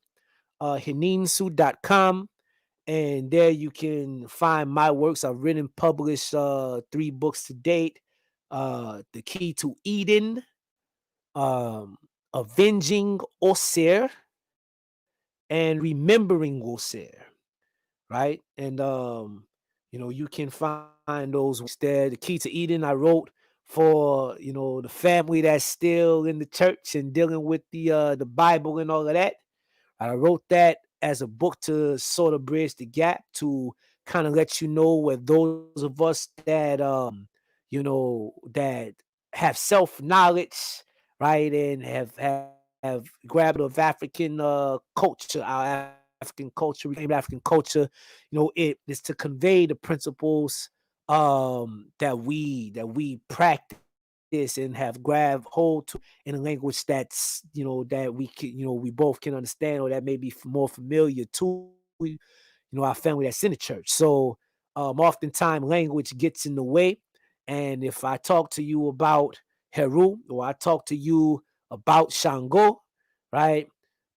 henensu.com, and there you can find my works. I've written and published 3 books to date. The Key to Eden, Avenging Osir, and Remembering Osir, right? And you can find those there. The Key to Eden I wrote for the family that's still in the church and dealing with the Bible and all of that. I wrote that as a book to sort of bridge the gap, to kind of let you know where those of us that that have self-knowledge, right, and have grabbed of African culture, our African culture, reclaimed African culture. It is to convey the principles that we practice and have grabbed hold to in a language that's that we can we both can understand, or that may be more familiar to our family that's in the church. So oftentimes language gets in the way, and if I talk to you about Heru, or I talk to you about Shango, right?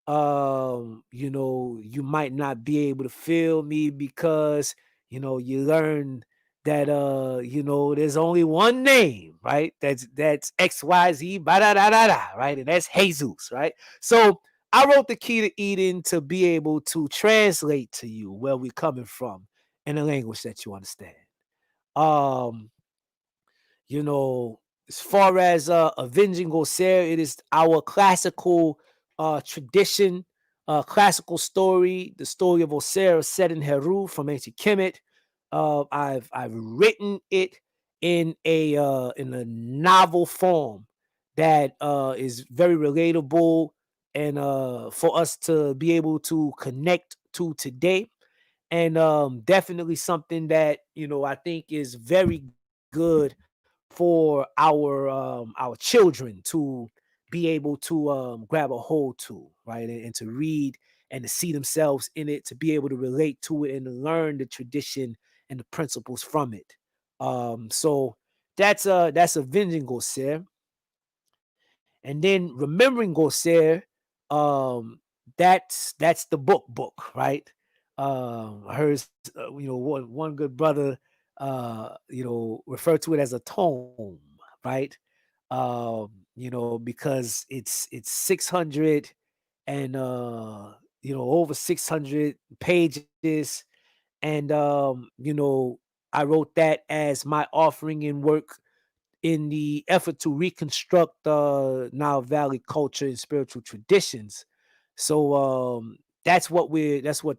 You might not be able to feel me because, you learn that there's only one name, right? That's XYZ, da da da da, right? And that's Jesus, right? So I wrote the Key to Eden to be able to translate to you where we're coming from in a language that you understand. Um, you know, as far as Avenging Gosser, it is our classical tradition, classical story, the story of Osir set in Heru from Ancient Kemet. I've written it in a novel form that is very relatable and for us to be able to connect to today, and definitely something that I think is very good for our children to be able to grab a hold to, right, and to read and to see themselves in it, to be able to relate to it and to learn the tradition and the principles from it. So that's Avenging Gosser. And then Remembering Gosser, that's the book, right? I heard one good brother refer to it as a tome, right? Because it's 600 and over 600 pages, and I wrote that as my offering in work in the effort to reconstruct Nile Valley culture and spiritual traditions. So that's what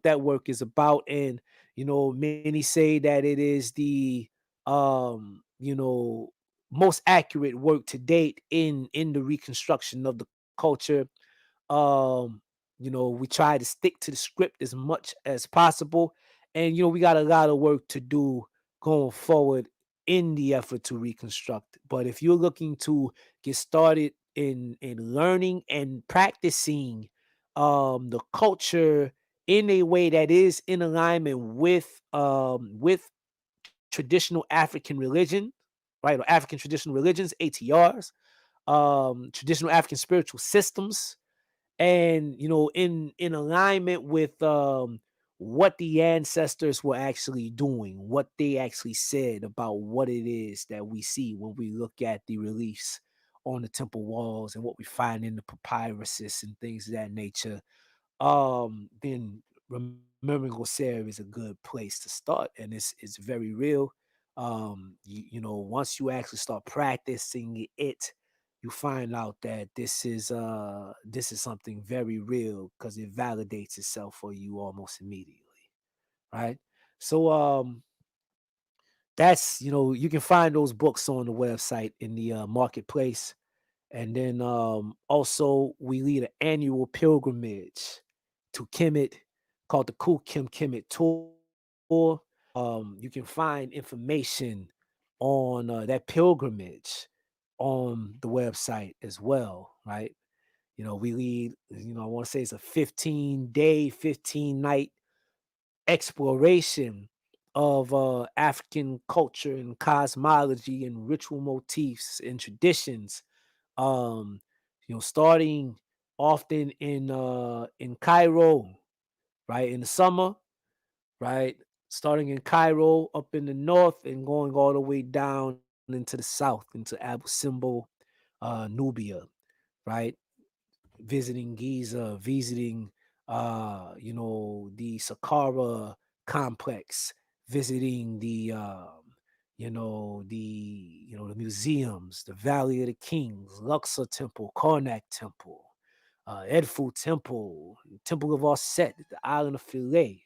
that work is about. And many say that it is the most accurate work to date in the reconstruction of the culture. um we try to stick to the script as much as possible, and we got a lot of work to do going forward in the effort to reconstruct. But if you're looking to get started in learning and practicing the culture in a way that is in alignment with traditional African religion, right, or African traditional religions, ATRs, traditional African spiritual systems, and in alignment with what the ancestors were actually doing, what they actually said about what it is that we see when we look at the reliefs on the temple walls and what we find in the papyruses and things of that nature. Then Remembering Gosser is a good place to start, and it's very real. Once you actually start practicing it, you find out that this is something very real because it validates itself for you almost immediately, right? So that's you can find those books on the website in the marketplace. And then also we lead an annual pilgrimage to Kemet called the Khu Them Tour. You can find information on that pilgrimage on the website as well, right? We lead, I want to say it's a 15-day, 15-night exploration of African culture and cosmology and ritual motifs and traditions. Um, starting often in Cairo, right, in the summer, right, starting in Cairo up in the north and going all the way down into the south, into Abu Simbel, Nubia, right, visiting Giza, visiting the Saqqara complex, visiting the museums, the Valley of the Kings, Luxor Temple, Karnak Temple, Edfu Temple, Temple of Aset, the Island of Philae,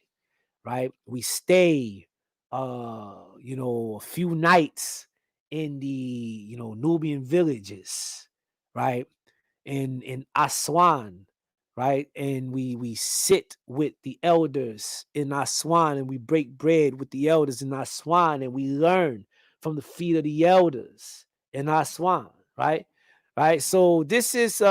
right? We stay a few nights in the Nubian villages, right? In Aswan, right? And we sit with the elders in Aswan, and we break bread with the elders in Aswan, and we learn from the feet of the elders in Aswan, right? Right. So this is it's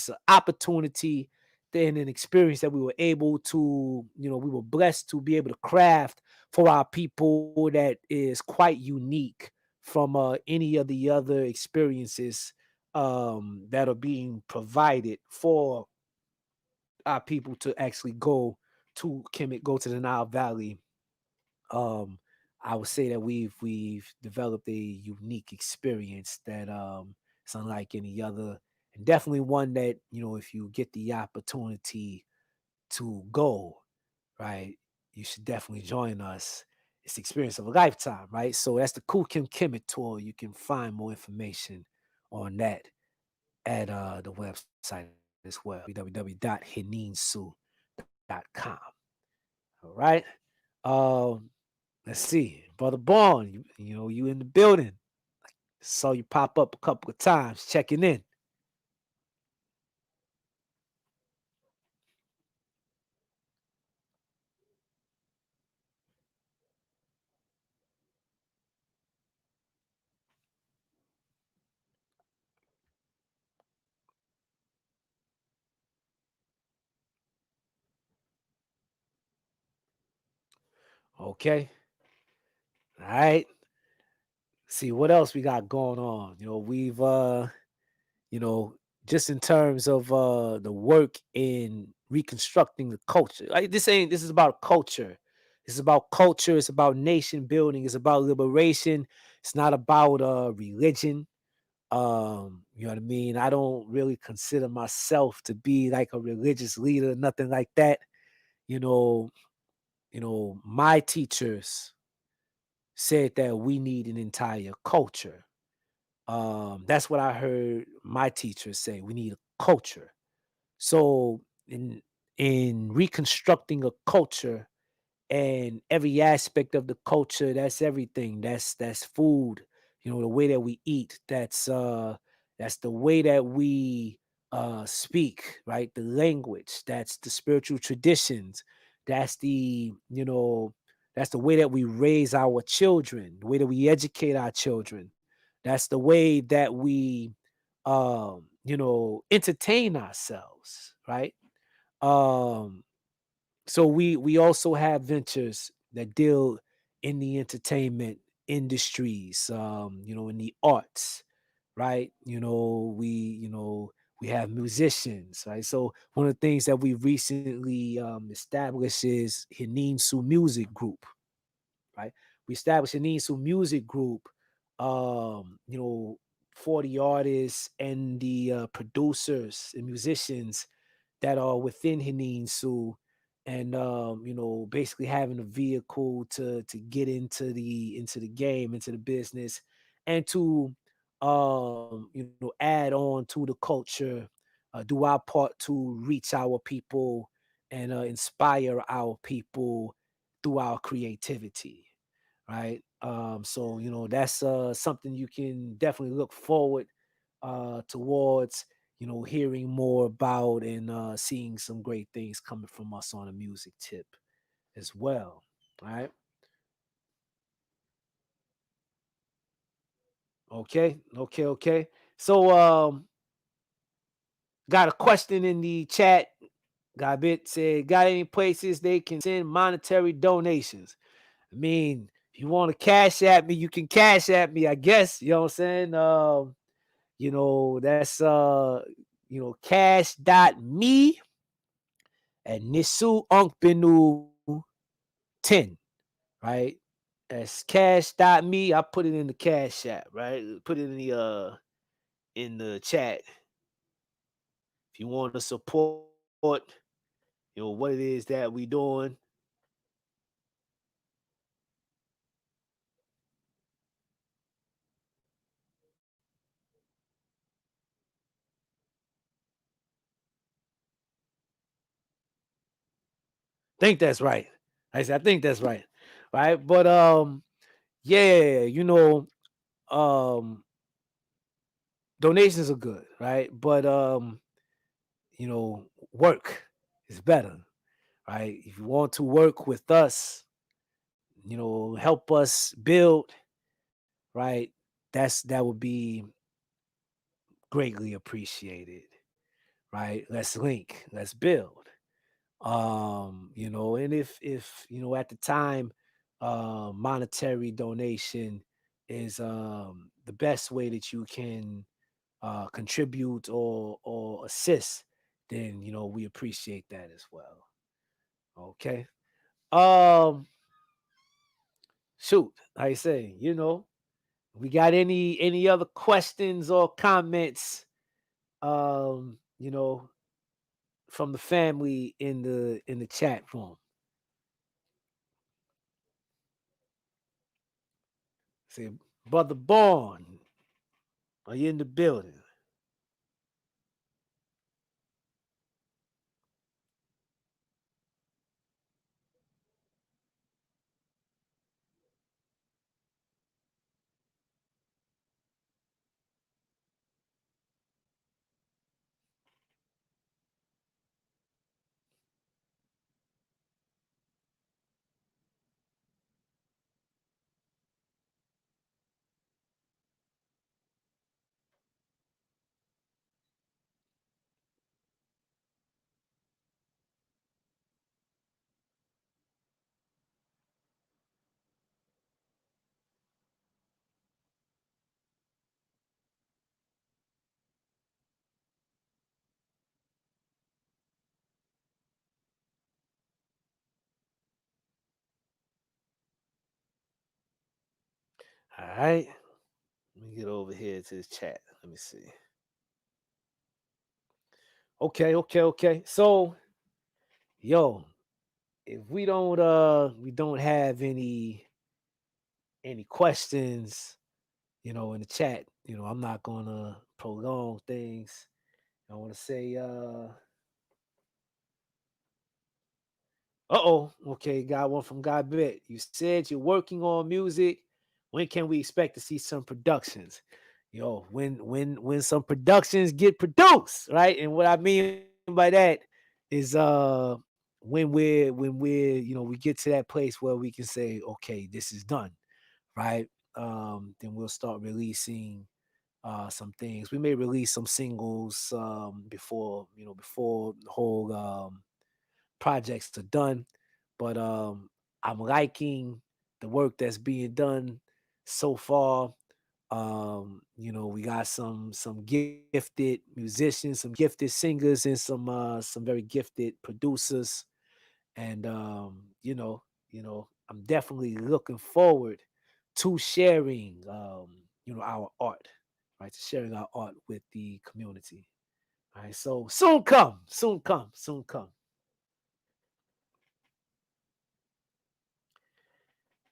an opportunity and an experience that we were able to, we were blessed to be able to craft for our people that is quite unique from any of the other experiences that are being provided for our people to actually go to Kemet, go to the Nile Valley. um I would say that we've developed a unique experience that it's unlike any other, and definitely one that, if you get the opportunity to go, right, you should definitely join us. It's the experience of a lifetime, right? So that's the Khu Them Kemet Tour. You can find more information on that at the website as well, www.henensu.com. All right. Um, let's see, brother Born, you in the building. Saw you pop up a couple of times, checking in. Okay. All right. See what else we got going on. We've you know, just in terms of the work in reconstructing the culture. Like this is about culture. It's about culture, it's about nation building, it's about liberation. It's not about religion. You know what I mean? I don't really consider myself to be like a religious leader, nothing like that. You know, my teachers said that we need an entire culture. That's what I heard my teachers say. We need a culture. So in reconstructing a culture and every aspect of the culture, that's everything. That's food, the way that we eat. That's the way that we speak, right? The language, that's the spiritual traditions, that's that's the way that we raise our children, the way that we educate our children. That's the way that we entertain ourselves, right? Um so we also have ventures that deal in the entertainment industries, in the arts, right? We have musicians, right? So one of the things that we recently established is Henensu Music Group, right? We established Nsw Music Group, um, you know, for the artists and the producers and musicians that are within Henensu, and basically having a vehicle to get into the game, into the business, and to add on to the culture, do our part to reach our people and inspire our people through our creativity, right? So that's something you can definitely look forward towards, hearing more about, and seeing some great things coming from us on a music tip as well. All right. Okay. Okay. Okay. So got a question in the chat. Gabit said, got any places they can send monetary donations? I mean, if you want to cash at me, you can cash at me, I guess. You know what I'm saying? That's cash.me at Nsw Aankh Benu 10, right? That's cash.me. I put it in the cash app, right? Put it in the chat. If you want to support, what it is that we doing. Think that's right. I said, I think that's right. Right. But yeah, um donations are good, right? But work is better, right? If you want to work with us, help us build, right? That would be greatly appreciated, right? Let's link, let's build. And if at the time monetary donation is the best way that you can contribute or assist, then we appreciate that as well. Okay. Um, Shoot, I say, we got any other questions or comments, um, you know, from the family in the chat room. Say, Brother Born, are you in the building? All right. Let me get over here to the chat. Let me see. Okay. So, yo, if we don't have any questions, in the chat, I'm not gonna prolong things. I want to say, okay, got one from God Bet. You said you're working on music. When can we expect to see some productions? When some productions get produced, right? And what I mean by that is when we're we get to that place where we can say, okay, this is done, right? Then we'll start releasing some things. We may release some singles before the whole projects are done. But I'm liking the work that's being done so far. We got some gifted musicians, some gifted singers, and some very gifted producers. And I'm definitely looking forward to sharing our art, right? To sharing our art with the community. All right. So soon come, soon come, soon come.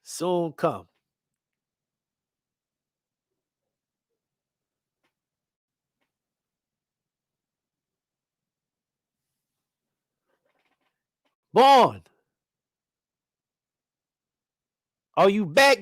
Soon come. Born. Are you back?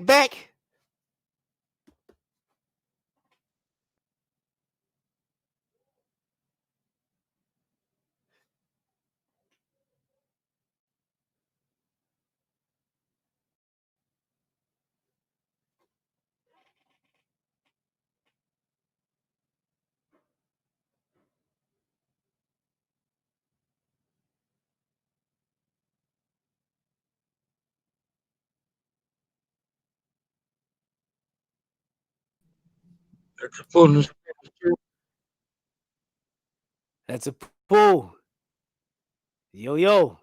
That's a fullness. That's a pull. Yo.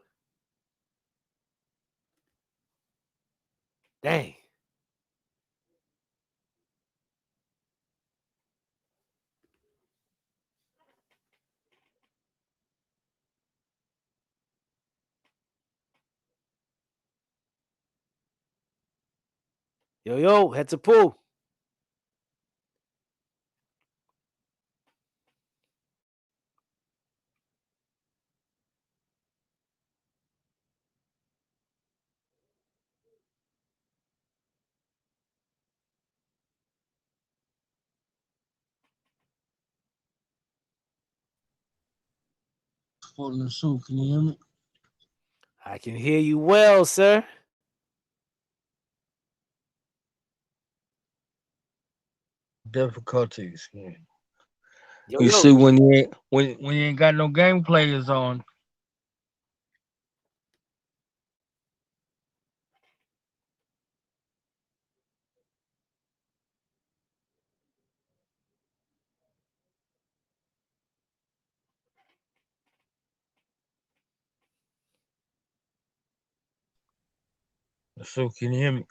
Dang. Yo, that's a pull. Fullness soup. Can you hear me? I can hear you well, sir. Difficulties. Yeah. Yo, You yo. see, when you ain't got no game players on, So can you hear me?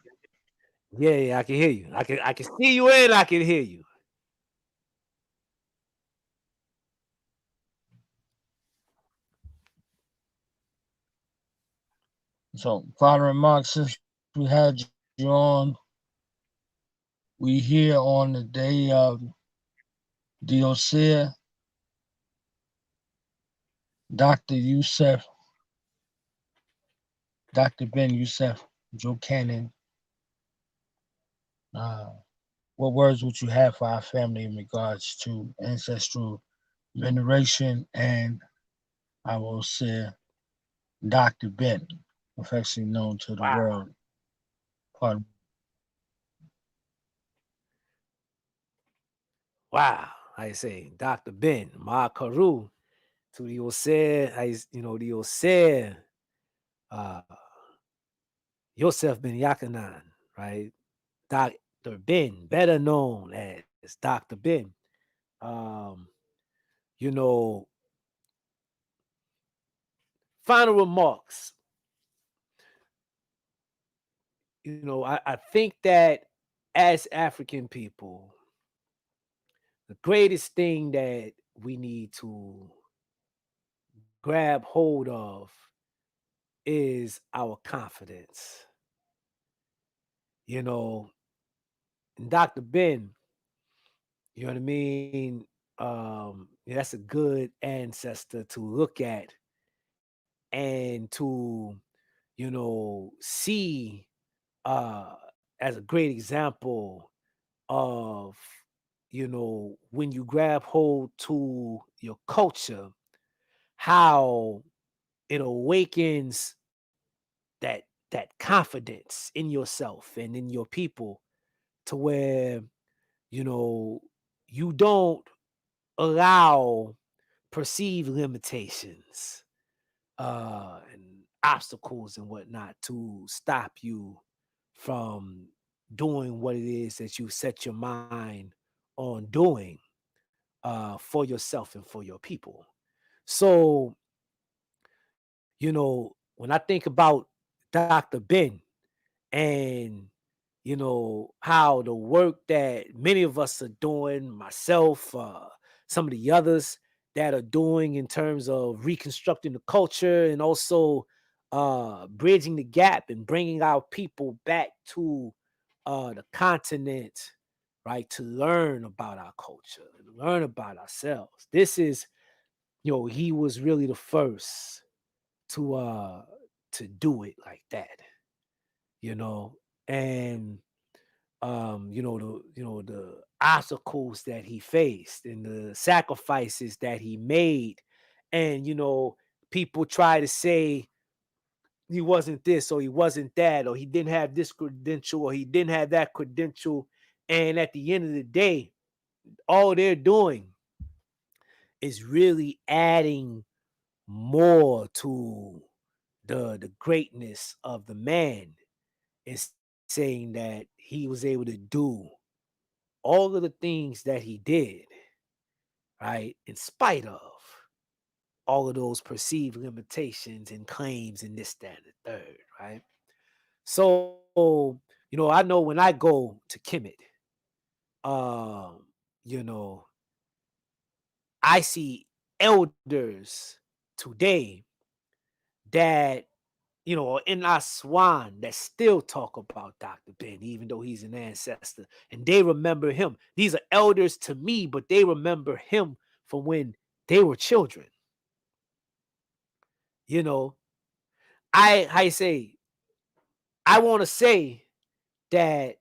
Yeah, I can hear you. I can see you and I can hear you. So, final remarks since we had you on. We here on the day of Diosir, Dr. Youssef, Dr. Ben Youssef, Joe Cannon. What words would you have for our family in regards to ancestral veneration and I will say Dr. Ben, affectionately known to the Wow. world? Pardon. Wow. I say, Dr. Ben, Ma Karu, to the Ose, the Ose, uh, Yosef Ben Yakanan, right? Dr. Ben, better known as Dr. Ben. Um, you know, final remarks. I think that as African people, the greatest thing that we need to grab hold of is our confidence. You know, and Dr. Ben, you know what I mean? Yeah, that's a good ancestor to look at and to, see as a great example of, when you grab hold to your culture, how it awakens that confidence in yourself and in your people to where you know you don't allow perceived limitations and obstacles and whatnot to stop you from doing what it is that you set your mind on doing for yourself and for your people. So, when I think about Dr. Ben and how the work that many of us are doing, myself, some of the others that are doing in terms of reconstructing the culture and also bridging the gap and bringing our people back to the continent, right, to learn about our culture, to learn about ourselves. This is, he was really the first to uh to do it like that, you know, and the obstacles that he faced and the sacrifices that he made. And people try to say he wasn't this or he wasn't that or he didn't have this credential or he didn't have that credential. And at the end of the day, all they're doing is really adding more to the greatness of the man, is saying that he was able to do all of the things that he did, right, in spite of all of those perceived limitations and claims and this, that, and the third, right? So, I know when I go to Kemet, um, you know, I see elders today that in Aswan that still talk about Dr. Ben, even though he's an ancestor, and they remember him. These are elders to me, but they remember him from when they were children. You know, I say, I want to say that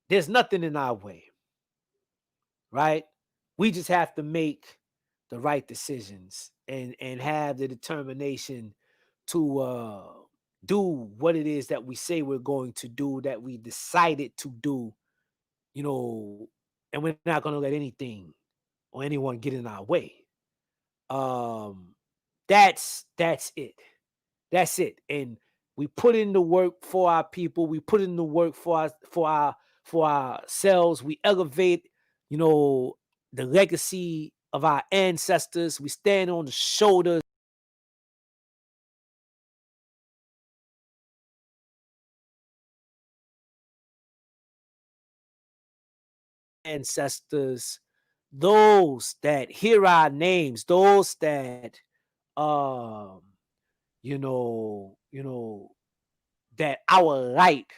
there's nothing in our way, right? We just have to make the right decisions and have the determination to do what it is that we say we're going to do, that we decided to do, and we're not going to let anything or anyone get in our way. Um, that's it. That's it. And we put in the work for our people. We put in the work for ourselves. We elevate, the legacy of our ancestors. We stand on the shoulders ancestors, those that hear our names, those that um that our light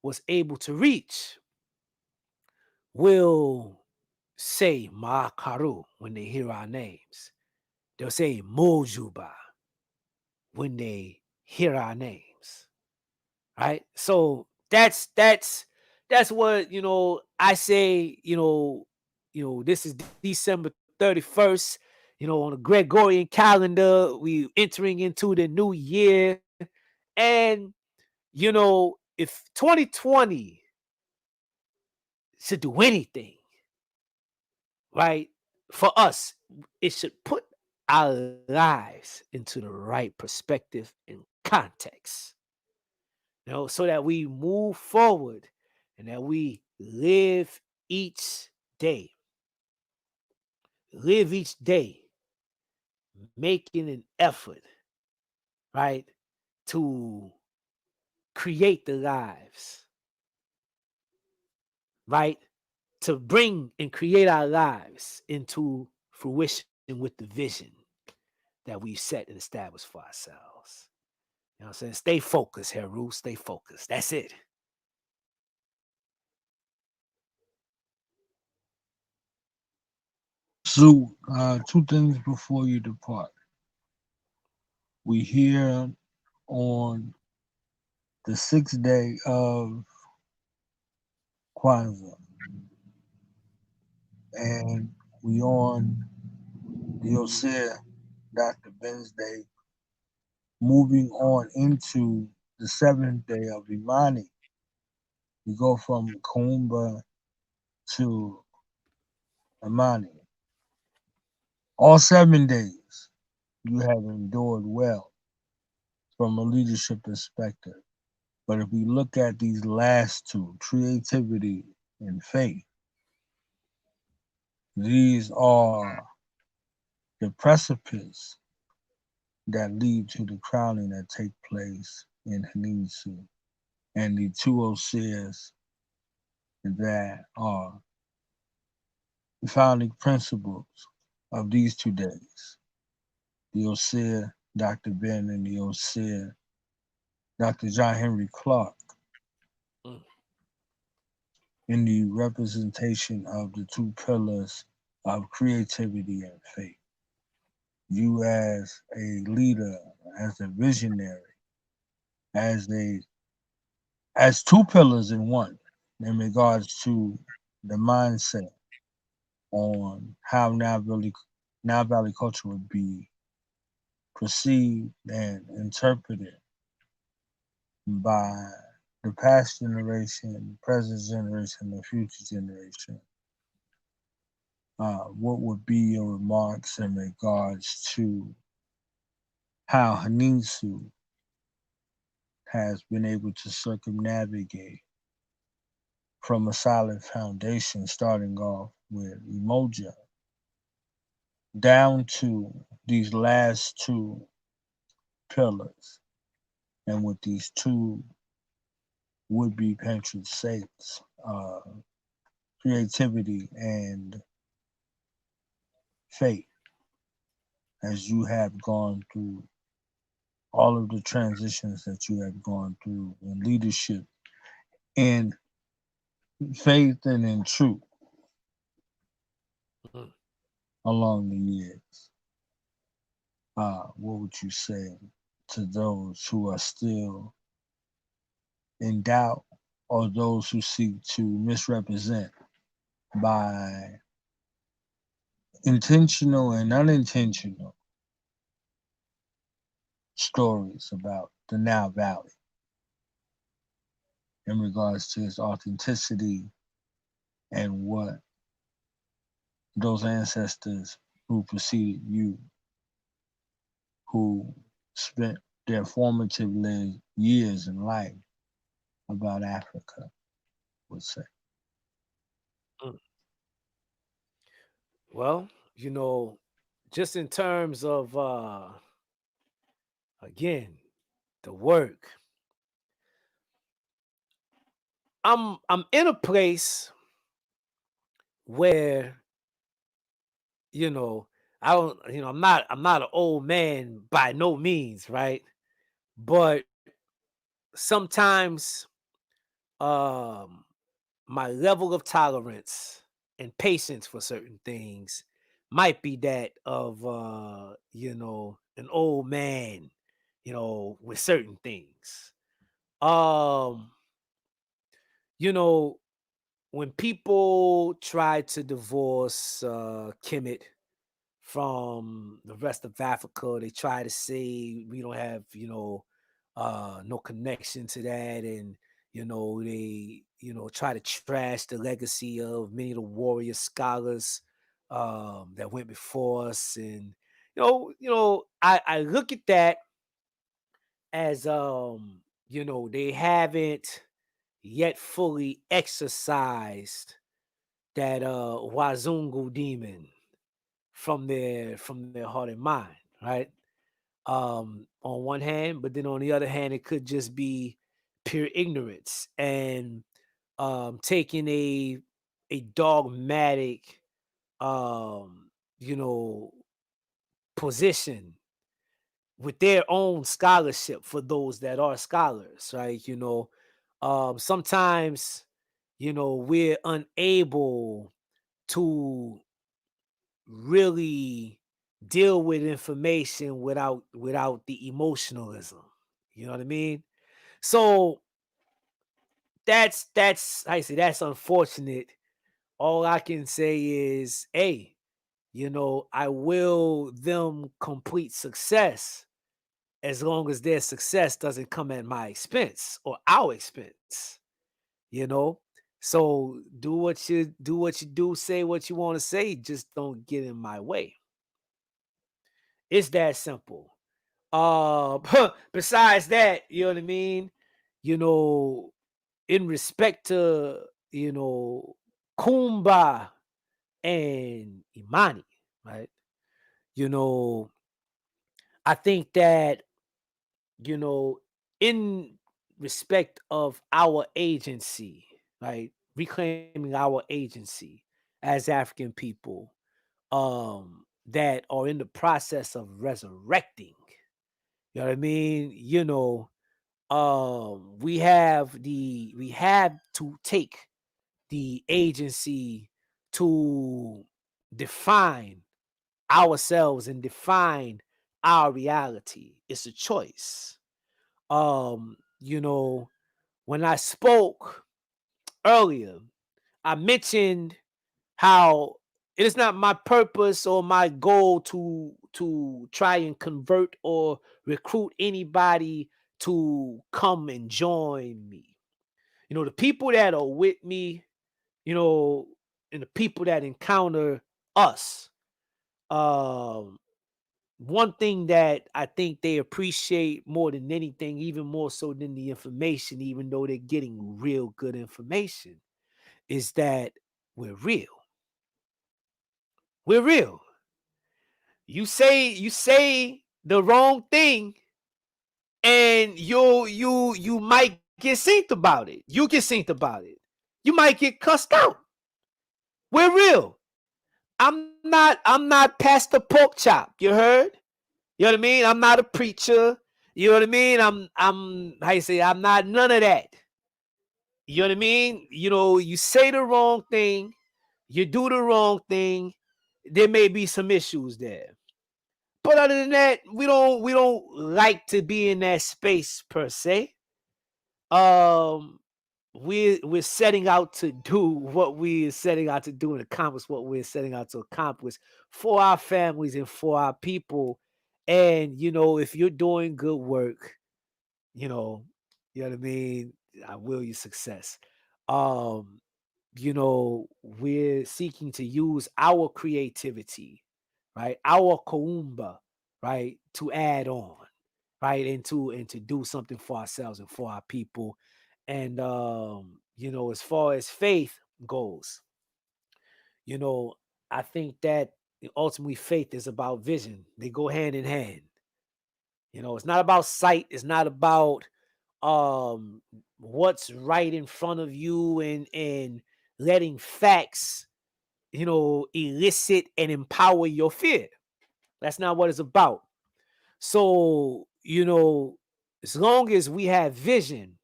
was able to reach will say Ma'akaru when they hear our names. They'll say Mojuba when they hear our names. Right? So that's what I say, this is December 31st. On the Gregorian calendar, we entering into the new year. And if 2020 should do anything, right, for us, it should put our lives into the right perspective and context, so that we move forward and that we each day, live each day, making an effort, right, to create the lives, right, to bring and create our lives into fruition with the vision that we've set and established for ourselves. You know what I'm saying? Stay focused, Heru. Stay focused. That's it. So, two things before you depart. We here on the sixth day of Kwanzaa, and we on the Osir Dr. Ben's Day, moving on into the seventh day of Imani. We go from Kuumba to Imani. All 7 days you have endured well from a leadership perspective. But if we look at these last two, creativity and faith, these are the precipice that lead to the crowning that take place in Henensu, and the two Osiris that are the founding principles of these 2 days. The Osir Dr. Ben and the Osir Dr. John Henry Clark, Mm. in the representation of the two pillars of creativity and faith. You as a leader, as a visionary, as two pillars in one in regards to the mindset on how Now Valley culture would be perceived and interpreted by the past generation, present generation, and future generation. What would be your remarks in regards to how Henensu has been able to circumnavigate from a solid foundation, starting off with Emoja, down to these last two pillars, and with these two would-be patron saints, creativity and faith, as you have gone through all of the transitions that you have gone through in leadership, in faith, and in truth Mm. along the years. What would you say to those who are still in doubt, or those who seek to misrepresent by intentional and unintentional stories about the Now Valley in regards to its authenticity and what those ancestors who preceded you, who spent their formative years in life about Africa, would say? Mm. Well, just in terms of again, the work, I'm in a place where, you know, I don't, I'm not an old man by no means, right? But sometimes um my level of tolerance and patience for certain things might be that of an old man, with certain things. Um, you know, when people try to divorce Kemet from the rest of Africa, they try to say we don't have, no connection to that, and they try to trash the legacy of many of the warrior scholars that went before us, and I look at that as they haven't yet fully exercised that Wazungu demon from their heart and mind, right? On one hand, but then on the other hand, it could just be pure ignorance and taking a dogmatic um you know position with their own scholarship for those that are scholars, right? Sometimes we're unable to really deal with information without the emotionalism. You know what I mean? So that's I say that's unfortunate. All I can say is, hey, I will them complete success as long as their success doesn't come at my expense or our expense. You know, so do, say what you want to say, just don't get in my way. It's that simple. Besides that, you know what I mean? You know, in respect to, Kumba and Imani, right? You know, I think that, you know, in respect of our agency, right? Reclaiming our agency as African people, that are in the process of resurrecting. You know what I mean? We have to take the agency to define ourselves and define our reality. It's a choice. When I spoke earlier, I mentioned how it is not my purpose or my goal to try and convert or recruit anybody to come and join me. The people that are with me, you know, and the people that encounter us, um, one thing that I think they appreciate more than anything, even more so than the information, even though they're getting real good information, is that we're real. We're real. You say the wrong thing, and you might get synced about it. You get synced about it. You might get cussed out. We're real. I'm not Pastor Pork Chop. You heard? You know what I mean? I'm not a preacher. You know what I mean? I'm how you say, I'm not none of that. You know what I mean? You say the wrong thing, you do the wrong thing, there may be some issues there. But other than that, we don't like to be in that space per se. Um we're setting out to do what we're setting out to do and accomplish what we're setting out to accomplish for our families and for our people. And if you're doing good work, you know, you know what I mean, I will you success. Um, we're seeking to use our creativity, right? Our kaumba, right, to add on, right, and to do something for ourselves and for our people. And as far as faith goes, you know, I think that ultimately faith is about vision. They go hand in hand. It's not about sight, it's not about um what's right in front of you and letting facts elicit and empower your fear. That's not what it's about. So, as long as we have vision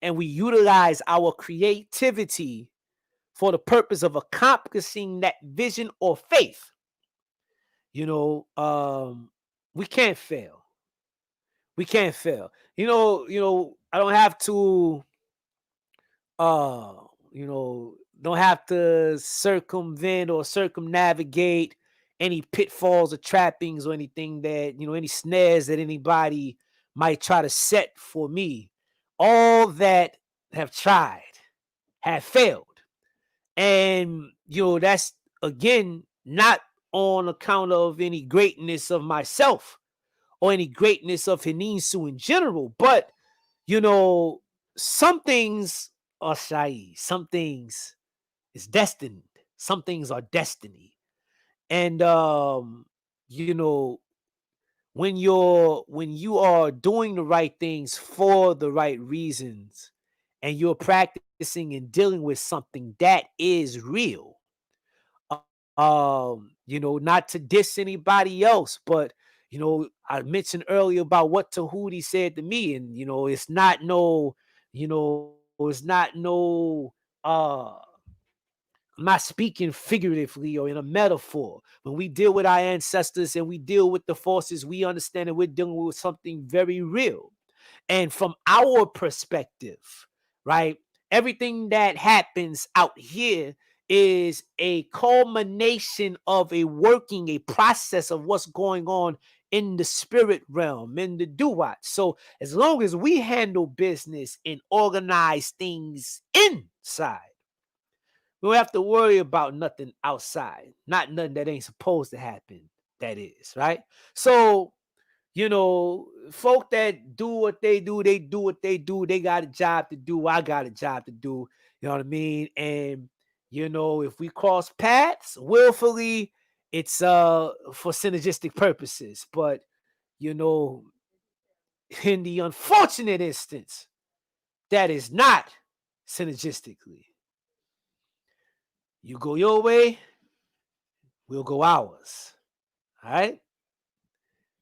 and we utilize our creativity for the purpose of accomplishing that vision or faith, we can't fail. We can't fail. I don't have to uh don't have to circumvent or circumnavigate any pitfalls or trappings or anything that any snares that anybody might try to set for me. All that have tried have failed, and that's again not on account of any greatness of myself or any greatness of Henensu in general, but some things are shy. Some things is destined. Some things are destiny. And when you are doing the right things for the right reasons and you're practicing and dealing with something that is real, not to diss anybody else, but I mentioned earlier about what Tahuti said to me, and it's not no, it's not no I'm not speaking figuratively or in a metaphor. When we deal with our ancestors and we deal with the forces, we understand that we're dealing with something very real. And from our perspective, right, everything that happens out here is a culmination of a process of what's going on in the spirit realm, in the duat. So as long as we handle business and organize things inside, we don't have to worry about nothing outside. Not nothing that ain't supposed to happen, that is, right? So, folk that do what they do, they do what they do. They got a job to do. I got a job to do. You know what I mean? And, if we cross paths willfully, it's for synergistic purposes. But, in the unfortunate instance, that is not synergistically. You go your way, we'll go ours. All right?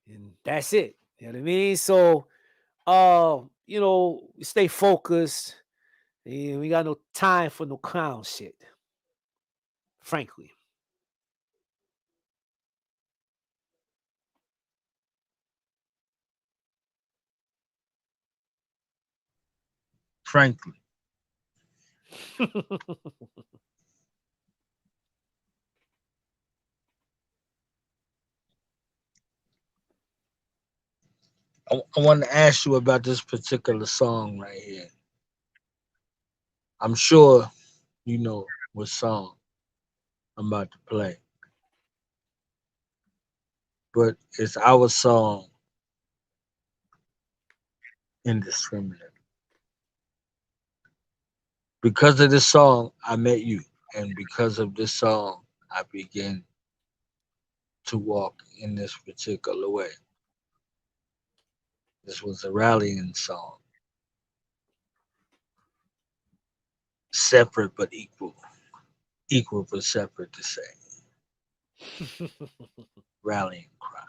And that's it. You know what I mean? So, stay focused. And we got no time for no clown shit. Frankly. Frankly. I want to ask you about this particular song right here. I'm sure you know what song I'm about to play, but it's our song, Indiscriminate. Because of this song, I met you, and because of this song, I began to walk in this particular way. This was a rallying song, separate but equal, equal but separate the same, rallying cry.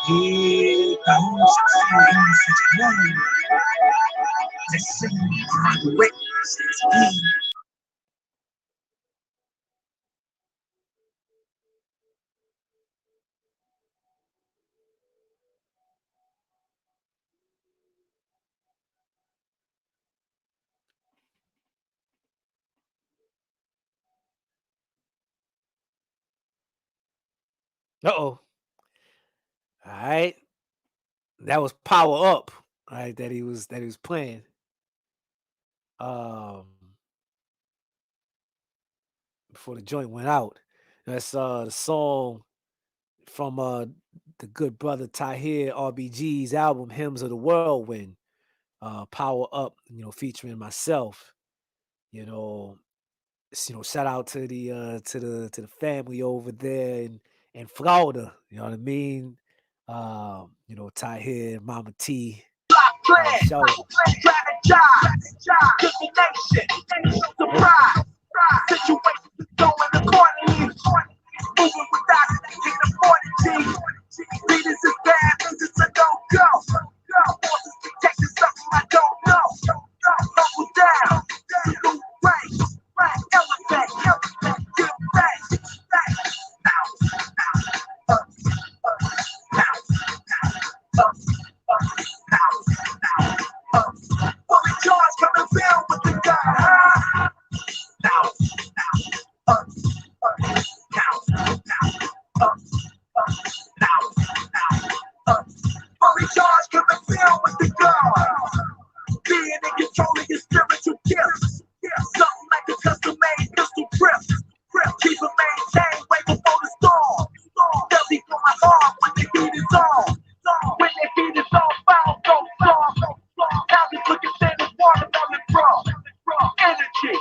Here comes feelings that one to sing my witnesses. Uh-oh. All right. That was Power Up, right? That he was playing. Um Before the joint went out. That's the song from the good brother Tahir RBG's album Hymns of the Whirlwind, Power Up, featuring myself. you know, shout out to the family over there in Florida. You know what I mean? Tahir, Mama T. Shout out. Divination, surprise, situation is going accordingly. Moving with oxygen and fortitude. Leaders is bad, leaders are no-go. Forces protecting something I don't know. Humble down, new way, elevate, give thanks. Fully charged, coming down with the gun. Fully charged, coming down with the gun. Being in control of your spiritual gifts. Something like a custom-made pistol grip. Keep it maintained way before the storm. They'll be going hard when the beat is on. When the beat is on, foul go strong. Now just look at that watermelon raw. Energy,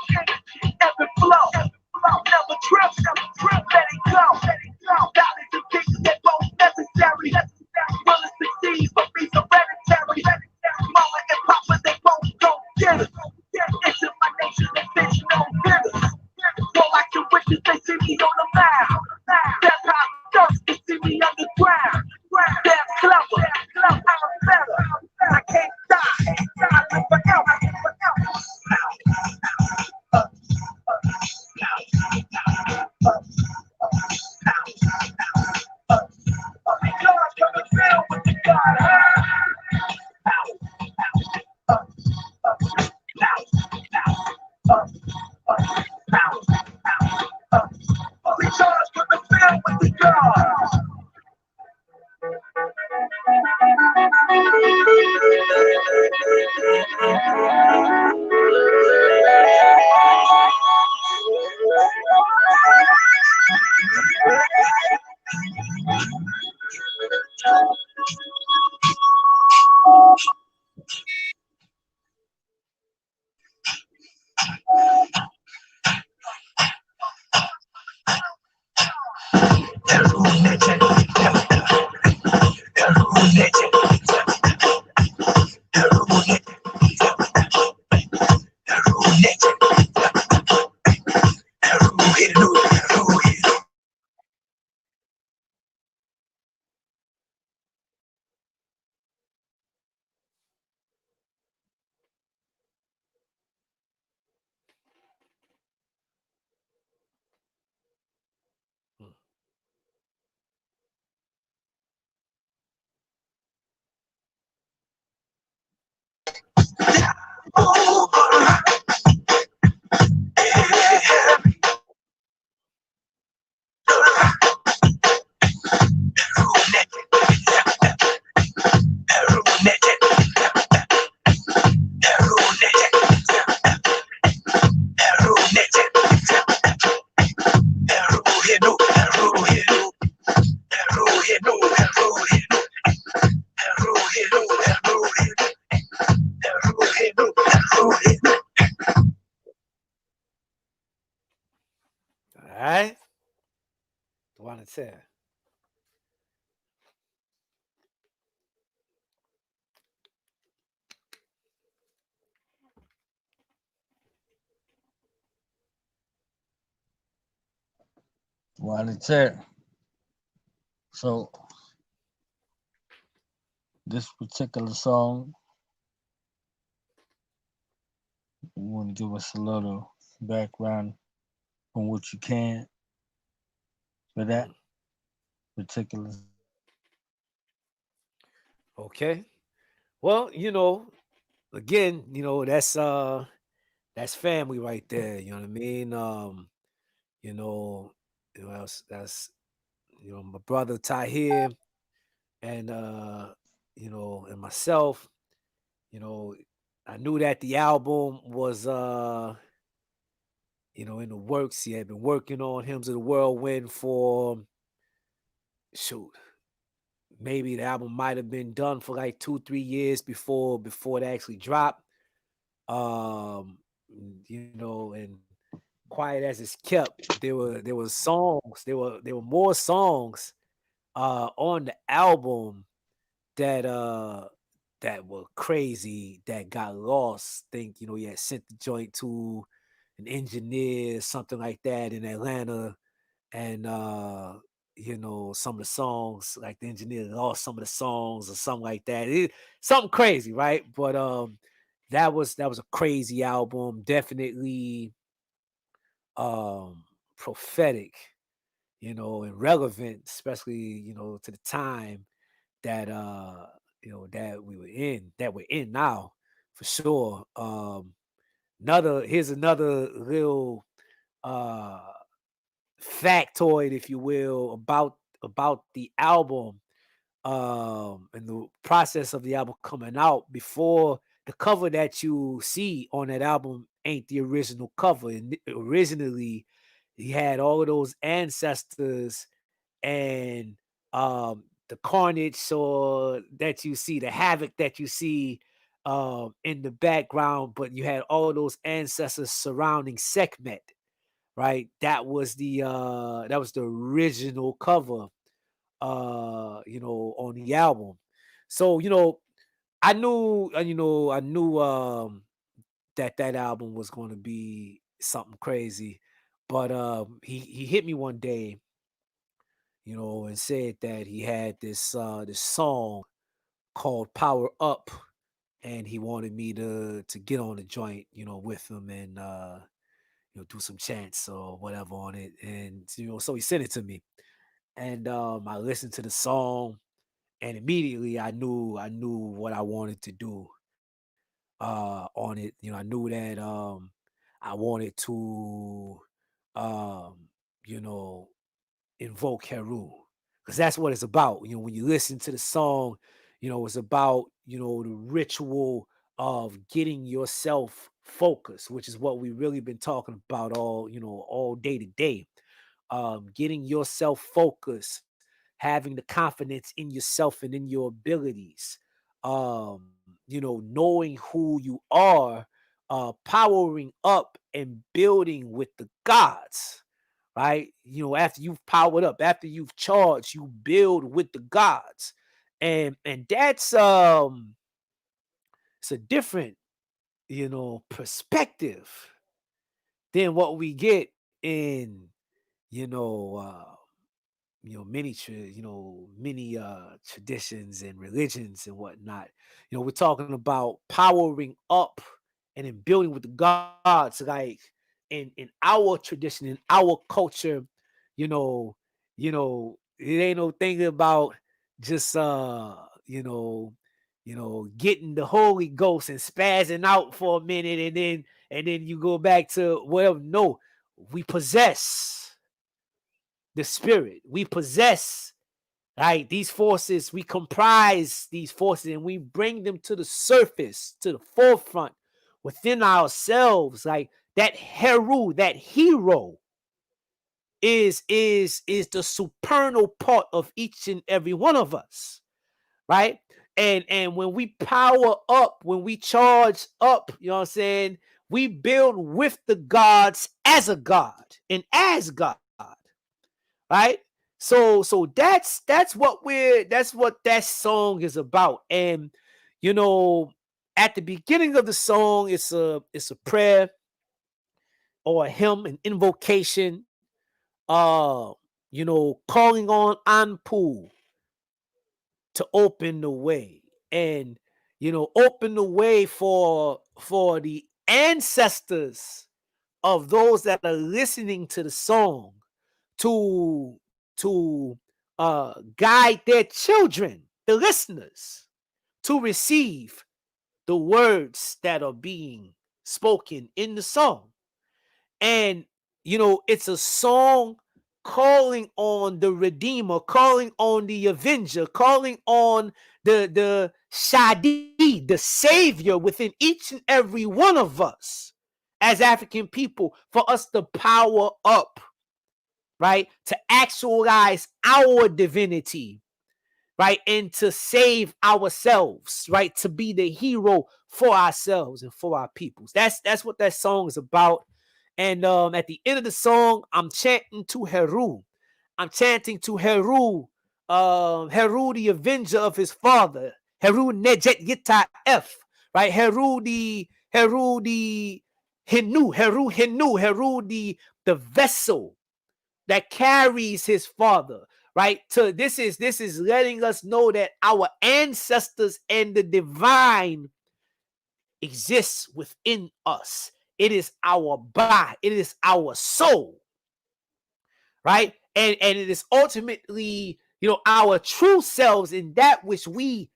ebb and flow. Never trip, let it go. Knowledge and things that both necessary. Will it succeed, but be hereditary. Mama and Papa, they both go get it. Into my nation, they bitch no bitters. More like the witches, they see me on the mound. That's how thugs can see me underground. Damn clever, I'm better. I can't die, I live forever. Because coming down with the God. Fully charged, coming down with the God. All right. Want to say. While it's there. So this particular song, you want to give us a little background on what you can for that particular. Okay. Well, again, that's family right there. You know what I mean? That's my brother Tahir and and myself. You know, I knew that the album was in the works. He had been working on Hymns of the Whirlwind for shoot. Maybe the album might have been done for like 2-3 years before it actually dropped. you know, and quiet as it's kept, there were songs, there were more songs on the album that that were crazy that got lost. Think, you know, he had sent the joint to an engineer, something like that in Atlanta, and you know, some of the songs, like the engineer lost some of the songs or something like that. Something crazy, right? But that was a crazy album, definitely prophetic, you know, and relevant, especially, you know, to the time that you know, that we're in now, for sure. Here's another little uh factoid, if you will, about the album, and the process of the album coming out. Before, the cover that you see on that album ain't the original cover. And originally, he had all of those ancestors and the carnage or that you see, the havoc that you see in the background, but you had all of those ancestors surrounding Sekhmet, right? That was the original cover, you know, on the album. So, you know, I knew that that album was going to be something crazy, but he hit me one day, you know, and said that he had this song called Power Up, and he wanted me to get on the joint, you know, with him, and you know, do some chants or whatever on it. And you know, so he sent it to me. And I listened to the song, and immediately I knew what I wanted to do on it. You know, I knew that I wanted to um you know, invoke Heru, because that's what it's about. You know, when you listen to the song, you know, it's about, you know, the ritual of getting yourself focused, which is what we really been talking about all, you know, all day today. Getting yourself focused, having the confidence in yourself and in your abilities, you know, knowing who you are, powering up and building with the gods, right? You know, after you've powered up, after you've charged, you build with the gods. And that's it's a different, you know, perspective than what we get in, you know, many traditions and religions and whatnot. You know, we're talking about powering up and in building with the gods, like in our tradition, in our culture. you know it ain't no thing about just getting the Holy Ghost and spazzing out for a minute, and then you go back to whatever. No, we possess the spirit. We possess, right, these forces. We comprise these forces, and we bring them to the surface, to the forefront within ourselves. Like that Heru, that hero, is the supernal part of each and every one of us, right? And when we power up, when we charge up, you know what I'm saying, we build with the gods as a god and as God, right? So that's what that song is about. And you know, at the beginning of the song, it's a prayer or a hymn, an invocation, uh, calling on Anpu to open the way, and open the way for the ancestors of those that are listening to the song to guide their children, the listeners, to receive the words that are being spoken in the song. And it's a song calling on the Redeemer, calling on the Avenger, calling on the Shadi, the Savior within each and every one of us as African people, for us to power up, right? To actualize our divinity, right? And to save ourselves, right? To be the hero for ourselves and for our peoples. That's what that song is about. And at the end of the song, I'm chanting to Heru. I'm chanting to Heru, Heru the avenger of his father, Heru Nejet Yita F, right? Heru the Heru the vessel that carries his father, right? So this is letting us know that our ancestors and the divine exists within us. It is our body, it is our soul, right? And it is ultimately, our true selves in that which we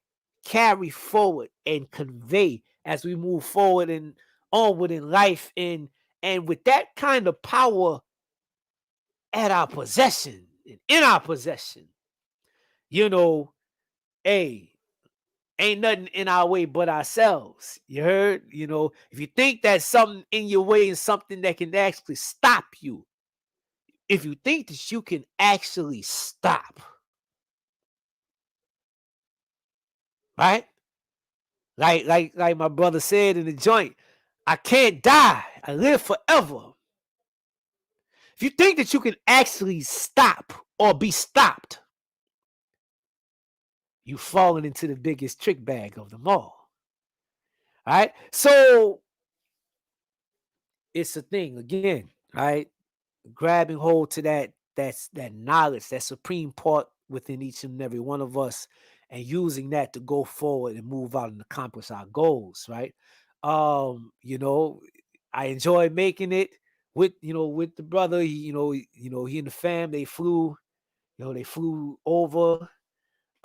carry forward and convey as we move forward and onward in life. And with that kind of power at our possession and in our possession, hey, ain't nothing in our way but ourselves. You heard? If you think that something in your way is something that can actually stop you, if you think that you can actually stop, right? Like my brother said in the joint, I can't die. I live forever. If you think that you can actually stop or be stopped, you've fallen into the biggest trick bag of them all. All right? So it's a thing again, right? Grabbing hold to that knowledge, that supreme part within each and every one of us, and using that to go forward and move out and accomplish our goals, right? I enjoy making it with the brother. He and the fam, they flew over.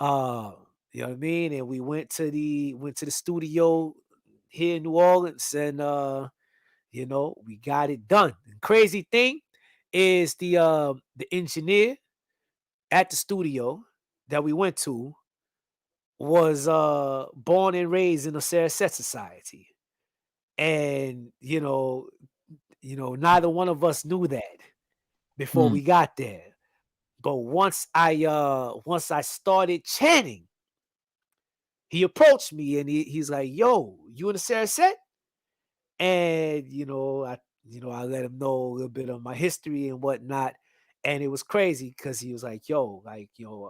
You know what I mean? And we went to the studio here in New Orleans, and we got it done. The crazy thing is the engineer at the studio that we went to was born and raised in a Sarasette society. And neither one of us knew that before we got there. But once I started chanting, he approached me and he's like, "Yo, you in the Sarasette?" And I let him know a little bit of my history and whatnot. And it was crazy because he was like, "Yo, I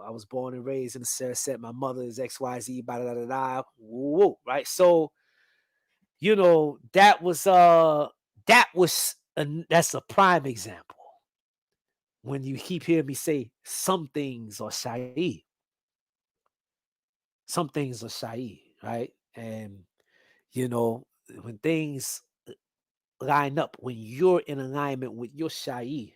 was born and raised in the Sarasette. My mother is XYZ, blah, blah, blah, blah, woo, right?" So, that's a prime example. When you keep hearing me say some things are Shai, some things are Shai, right? And when things line up, when you're in alignment with your Shai,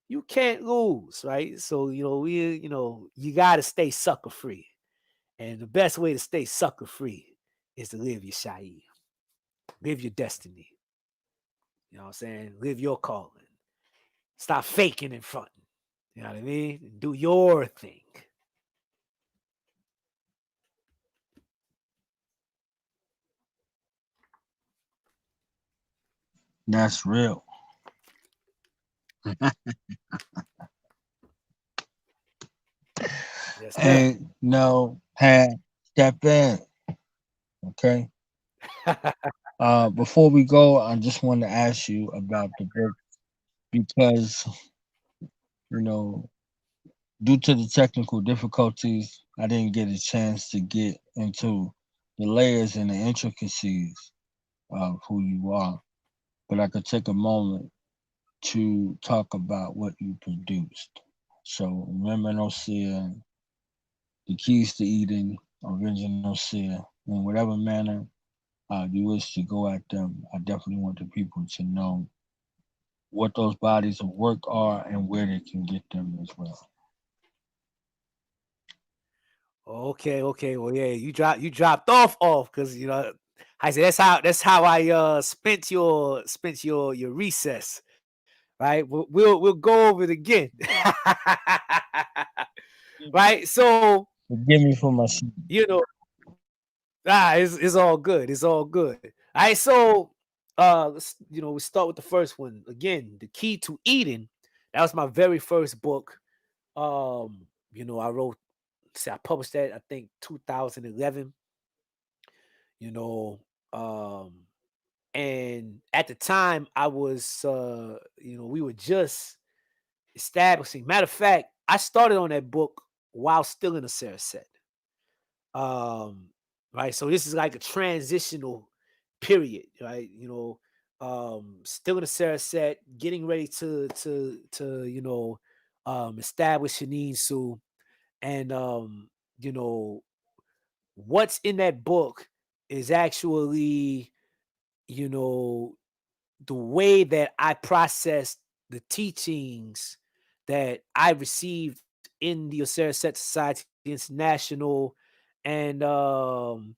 you can't lose, right? So you got to stay sucker free, and the best way to stay sucker free is to live your Shai, live your destiny. You know what I'm saying? Live your calling. Stop faking and fronting. You know what I mean? Do your thing. That's real. Yes, sir. And step in. Okay. Before we go, I just want to ask you about the book because, you know, due to the technical difficulties, I didn't get a chance to get into the layers and the intricacies of who you are. But I could take a moment to talk about what you produced. So, remember, no seer, the keys to Eden, original seer, in whatever manner you wish to go at them. I definitely want the people to know what those bodies of work are and where they can get them as well. Okay. Well, yeah, you dropped off because I said that's how I spent your recess, right? We'll go over it again, right? So Forgive me for my sin. you know, it's all good. It's all good. All right, so we start with the first one again. The Key to Eden. That was my very first book. I wrote I published that, I think 2011, you know, and at the time I was, we were just establishing. Matter of fact, I started on that book while still in a Saraset. Um, right. So this is like a transitional period, right? Still in a Saraset, getting ready to establish Henensu. And you know, what's in that book is actually, you know, the way that I processed the teachings that I received in the Osiris Set Society International, and the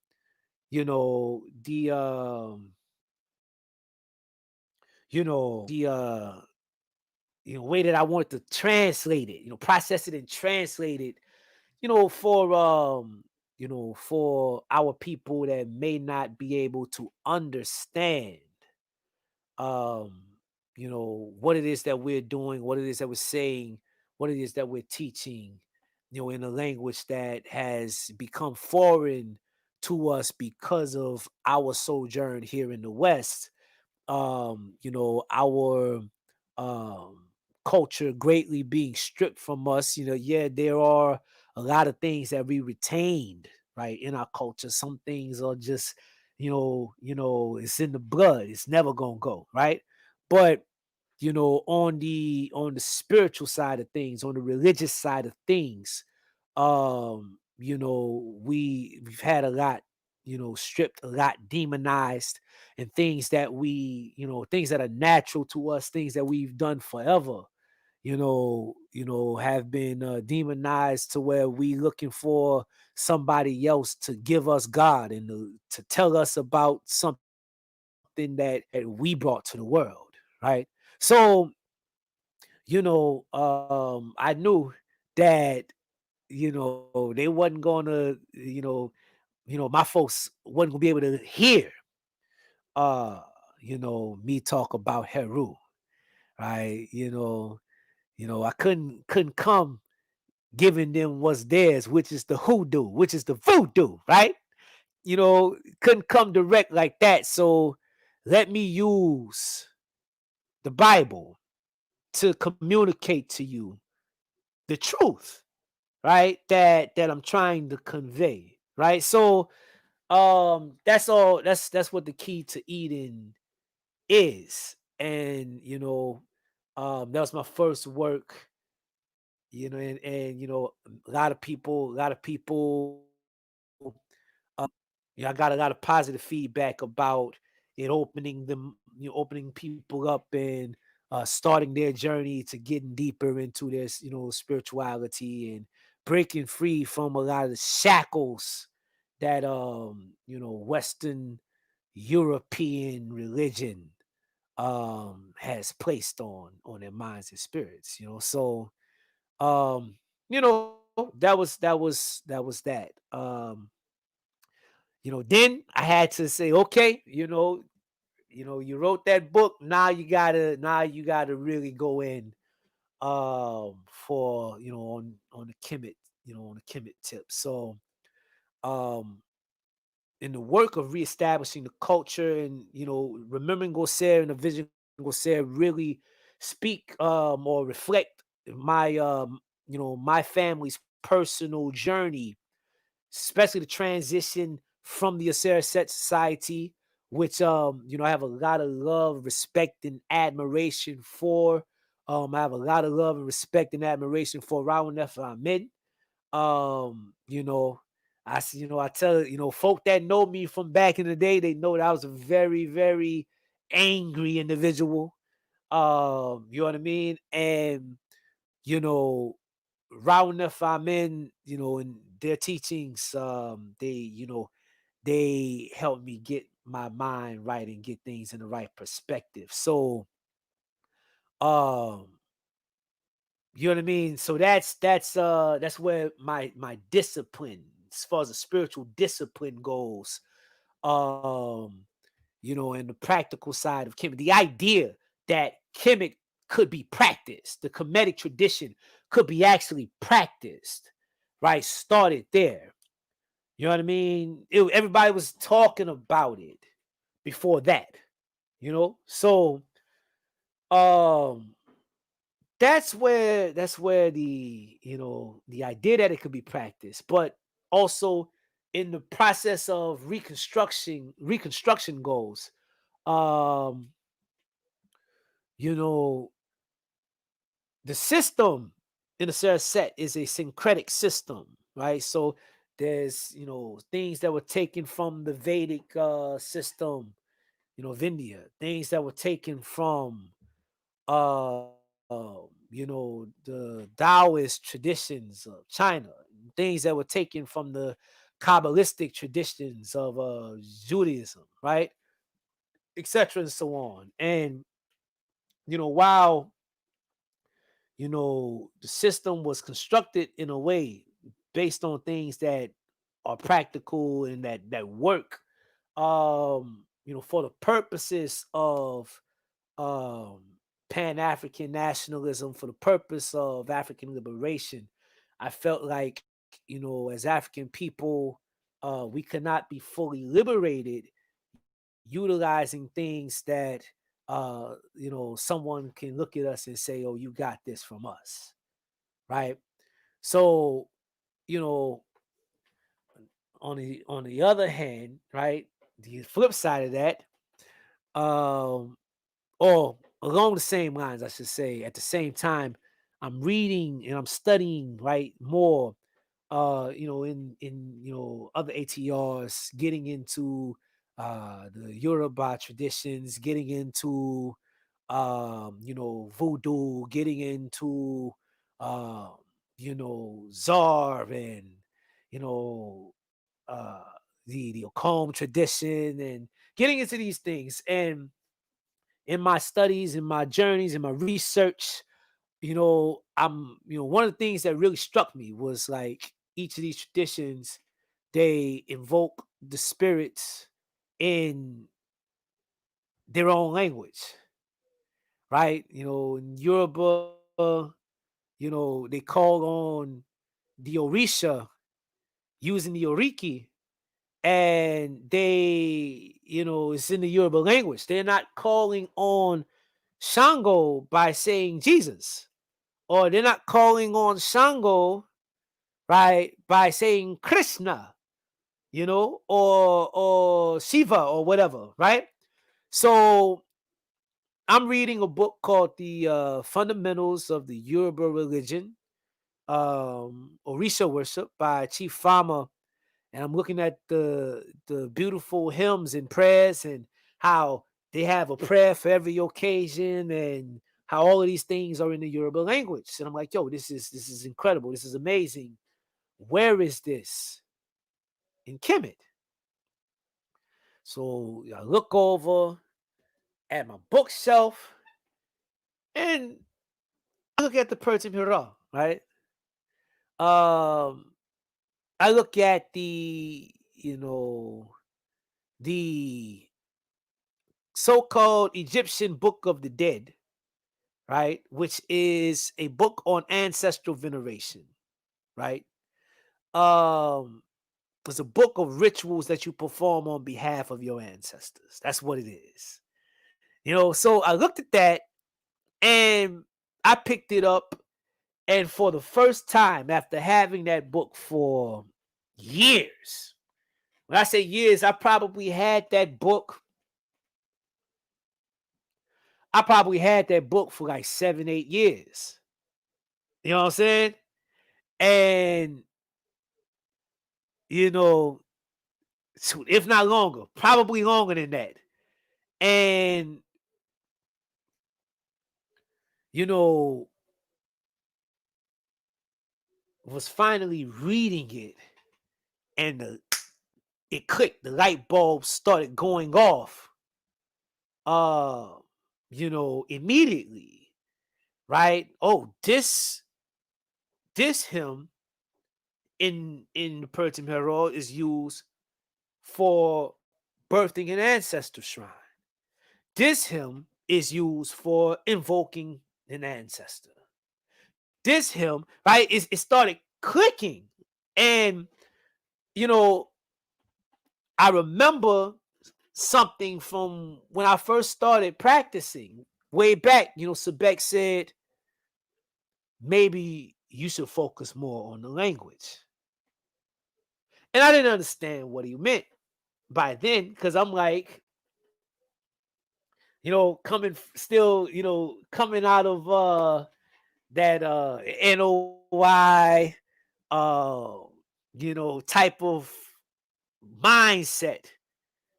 way that I wanted to translate it, process it and translate it, for our people that may not be able to understand um what it is that we're doing, what it is that we're saying, what it is that we're teaching, in a language that has become foreign to us because of our sojourn here in the West. Our um culture greatly being stripped from us. Yeah, there are a lot of things that we retained, right, in our culture. Some things are just, it's in the blood. It's never gonna go, right? But on the spiritual side of things, on the religious side of things, we've had a lot, stripped, a lot demonized, and things that things that are natural to us, things that we've done forever, have been demonized, to where we looking for somebody else to give us God and to tell us about something that we brought to the world, right? So, I knew that, they wasn't gonna, my folks wasn't gonna be able to hear, uh, me talk about Heru, right? I couldn't come giving them what's theirs, which is the hoodoo, which is the voodoo, right? Couldn't come direct like that. So let me use the Bible to communicate to you the truth, right? That I'm trying to convey, right? So that's all. That's what the key to Eden is. And that was my first work, and a lot of people, I got a lot of positive feedback about it, opening people up, and starting their journey to getting deeper into this, spirituality, and breaking free from a lot of the shackles that Western European religion has placed on their minds and spirits. So um, that was that. Then I had to say, okay, you wrote that book. Now you gotta really go in for on the Kemet, on the Kemet tip. So um in the work of reestablishing the culture, and remembering Gosser and the vision of Gosser, really speak or reflect my family's personal journey, especially the transition from the Asera Set Society, which I have a lot of love, respect, and admiration for. I have a lot of love and respect and admiration for Raul Nefer. I tell folk that know me from back in the day, they know that I was a very, very angry individual. You know what I mean? And Raul Nefer, in their teachings, they help me get my mind right and get things in the right perspective. So, um, you know what I mean? So that's where my discipline, as far as the spiritual discipline goes, um, and the practical side of Kemet, the idea that Kemet could be practiced, the Kemetic tradition could be actually practiced, right, started there. You know what I mean? Everybody was talking about it before that, you know? So um that's where the, you know, the idea that it could be practiced, but also in the process of reconstruction goes. Um, you know, the system in a certain set is a syncretic system, right? So there's, you know, things that were taken from the Vedic system, you know, of India, things that were taken from you know, the Taoist traditions of China, things that were taken from the Kabbalistic traditions of Judaism, right? Etc. and so on. And, you know, while, you know, the system was constructed in a way based on things that are practical and that work, you know, for the purposes of um, Pan-African nationalism, for the purpose of African liberation. I felt like, you know, as African people, we could not be fully liberated utilizing things that, you know, someone can look at us and say, "Oh, you got this from us," right? So, you know, on the other hand, right, the flip side of that, um, or along the same lines, I should say, at the same time, I'm reading and I'm studying, right, more, you know, in you know, other ATRs, getting into the Yoruba traditions, getting into you know, voodoo, getting into um, you know, Czar and, you know, uh the occult tradition, and getting into these things. And in my studies, in my journeys, in my research, you know, you know, one of the things that really struck me was like each of these traditions, they invoke the spirits in their own language, right? You know, in Yoruba, you know, they call on the Orisha using the Oriki, and they, you know, it's in the Yoruba language. They're not calling on Shango by saying Jesus, or they're not calling on Shango, right, by saying Krishna, you know, or Shiva or whatever, right? So I'm reading a book called The Fundamentals of the Yoruba Religion, Orisha Worship by Chief Farmer, and I'm looking at the beautiful hymns and prayers, and how they have a prayer for every occasion, and how all of these things are in the Yoruba language. And I'm like, yo, this is incredible. This is amazing. Where is this in Kemet? So I look over at my bookshelf and I look at the Pertim Hira, right? Um, I look at the, you know, the so-called Egyptian Book of the Dead, right? Which is a book on ancestral veneration, right? Um, it's a book of rituals that you perform on behalf of your ancestors. That's what it is. You know, so I looked at that and I picked it up, and for the first time after having that book for years, when I say years, I probably had that book for like 7, 8 years. You know what I'm saying? And, you know, if not longer, probably longer than that. And, you know, was finally reading it, and it clicked. The light bulb started going off, uh, you know, immediately, right? Oh, this hymn in the Persian Herald is used for birthing an ancestor shrine. This hymn is used for invoking an ancestor. This hymn, right, it started clicking. And, you know, I remember something from when I first started practicing way back. You know, Sebek said, maybe you should focus more on the language. And I didn't understand what he meant by then, because I'm like, you know, coming out of that NOI type of mindset,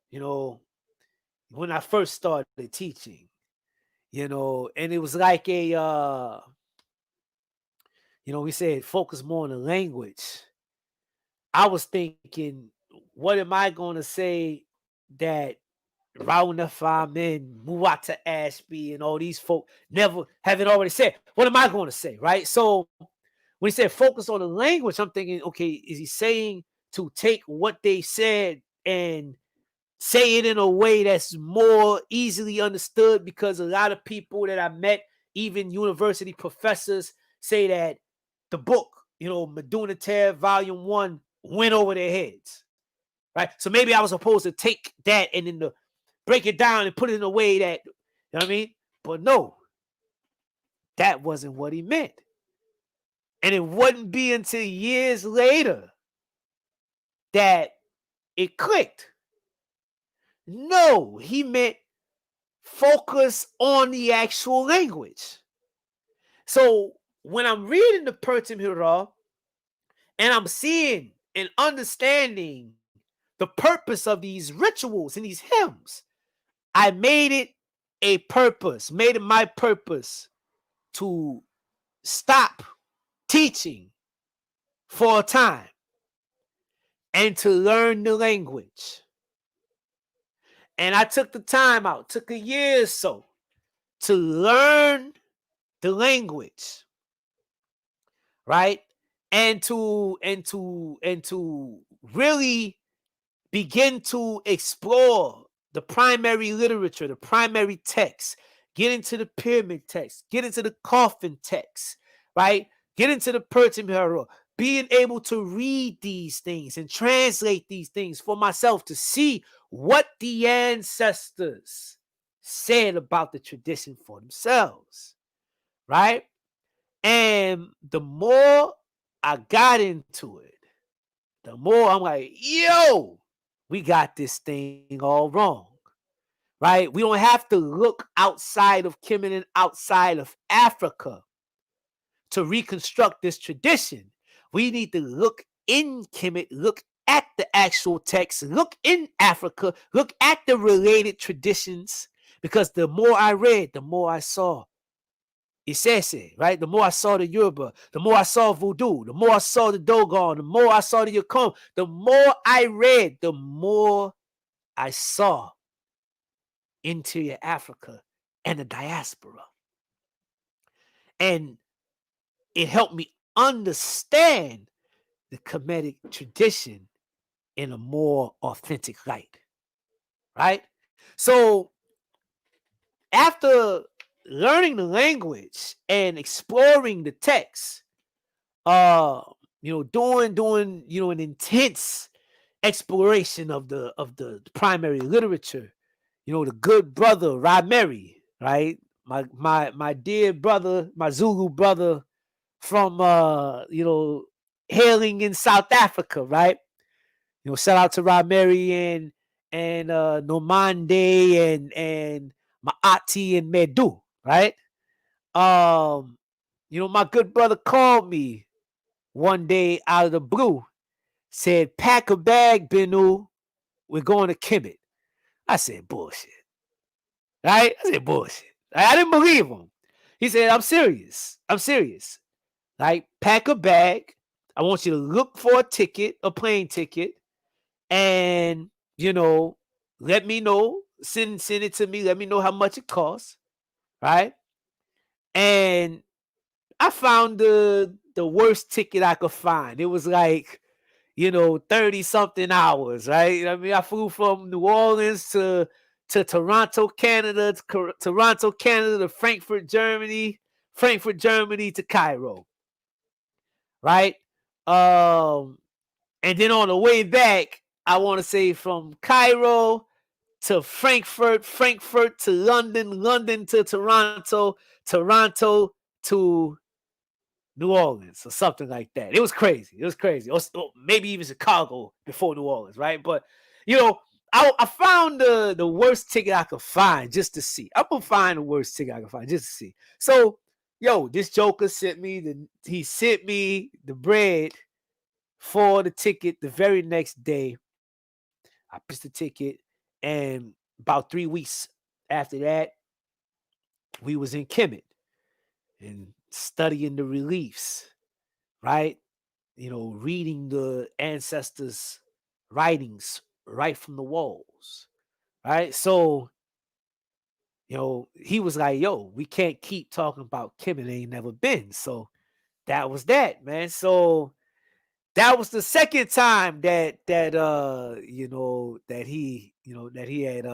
you know, when I first started teaching, you know, and it was like a we said focus more on the language. I was thinking, what am I going to say that Rauna Famin, Muwata Ashby, and all these folk never haven't already said? What am I going to say, right? So when he said focus on the language, I'm thinking, okay, is he saying to take what they said and say it in a way that's more easily understood? Because a lot of people that I met, even university professors, say that the book, Meduna Ter Volume 1, went over their heads, right? So maybe I was supposed to take that and then break it down and put it in a way that, you know what I mean? But no, that wasn't what he meant. And it wouldn't be until years later that it clicked. No, he meant focus on the actual language. So when I'm reading the Pertim Hira and I'm seeing and understanding the purpose of these rituals and these hymns, I made it my purpose to stop teaching for a time and to learn the language. And I took the time out, took a year or so to learn the language, right? And to really begin to explore the primary literature, the primary text, get into the pyramid text, get into the coffin text, right? Get into the Pertim Hira, being able to read these things and translate these things for myself to see what the ancestors said about the tradition for themselves, right? And the more I got into it, the more I'm like, yo, we got this thing all wrong, right? We don't have to look outside of Kemet and outside of Africa to reconstruct this tradition. We need to look in Kemet, look at the actual text, look in Africa, look at the related traditions, because the more I read, the more I saw Isese, right? The more I saw the Yoruba, the more I saw Voodoo, the more I saw the Dogon, the more I saw the Yakom, the more I read, the more I saw interior Africa and the diaspora. And it helped me understand the Kemetic tradition in a more authentic light, right? So after learning the language and exploring the text, doing an intense exploration of the primary literature, the good brother Rameri, right? My dear brother, my Zulu brother from hailing in South Africa, right? Shout out to Rameri and Nomande and Maati and Medu, right? My good brother called me one day out of the blue, said, pack a bag, Benu, we're going to Kemet. I said, bullshit. Right? I said, bullshit. I didn't believe him. He said, I'm serious. Like, pack a bag. I want you to look for a plane ticket, and, let me know. Send it to me. Let me know how much it costs. Right? And I found the worst ticket I could find. It was like, 30 something hours, right? I mean, I flew from New Orleans to Toronto, Canada, to Frankfurt, Germany to Cairo, right? And then on the way back, I want to say from Cairo to Frankfurt, Frankfurt to London, London to Toronto, Toronto to New Orleans or something like that. It was crazy. It was crazy. Or maybe even Chicago before New Orleans, right? But, you know, I found the worst ticket I could find just to see. I'm going to find the worst ticket I could find just to see. So, yo, this joker sent me the bread for the ticket the very next day. I purchased the ticket, and about 3 weeks after that, we was in Kemet and studying the reliefs, right? You know, reading the ancestors' writings right from the walls, right? So, you know, he was like, yo, we can't keep talking about Kemet, ain't never been. So that was that, man. So that was the second time that you know, that he had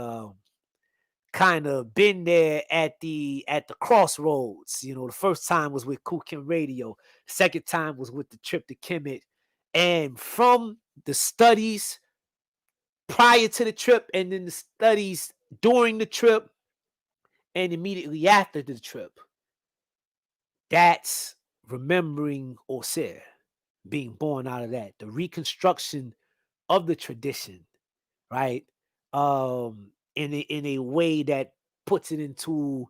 kind of been there at the crossroads. You know, the first time was with Kukin Radio. The second time was with the trip to Kemet. And from the studies prior to the trip, and then the studies during the trip, and immediately after the trip, that's remembering Osir, being born out of that, the reconstruction of the tradition, right? In a way that puts it into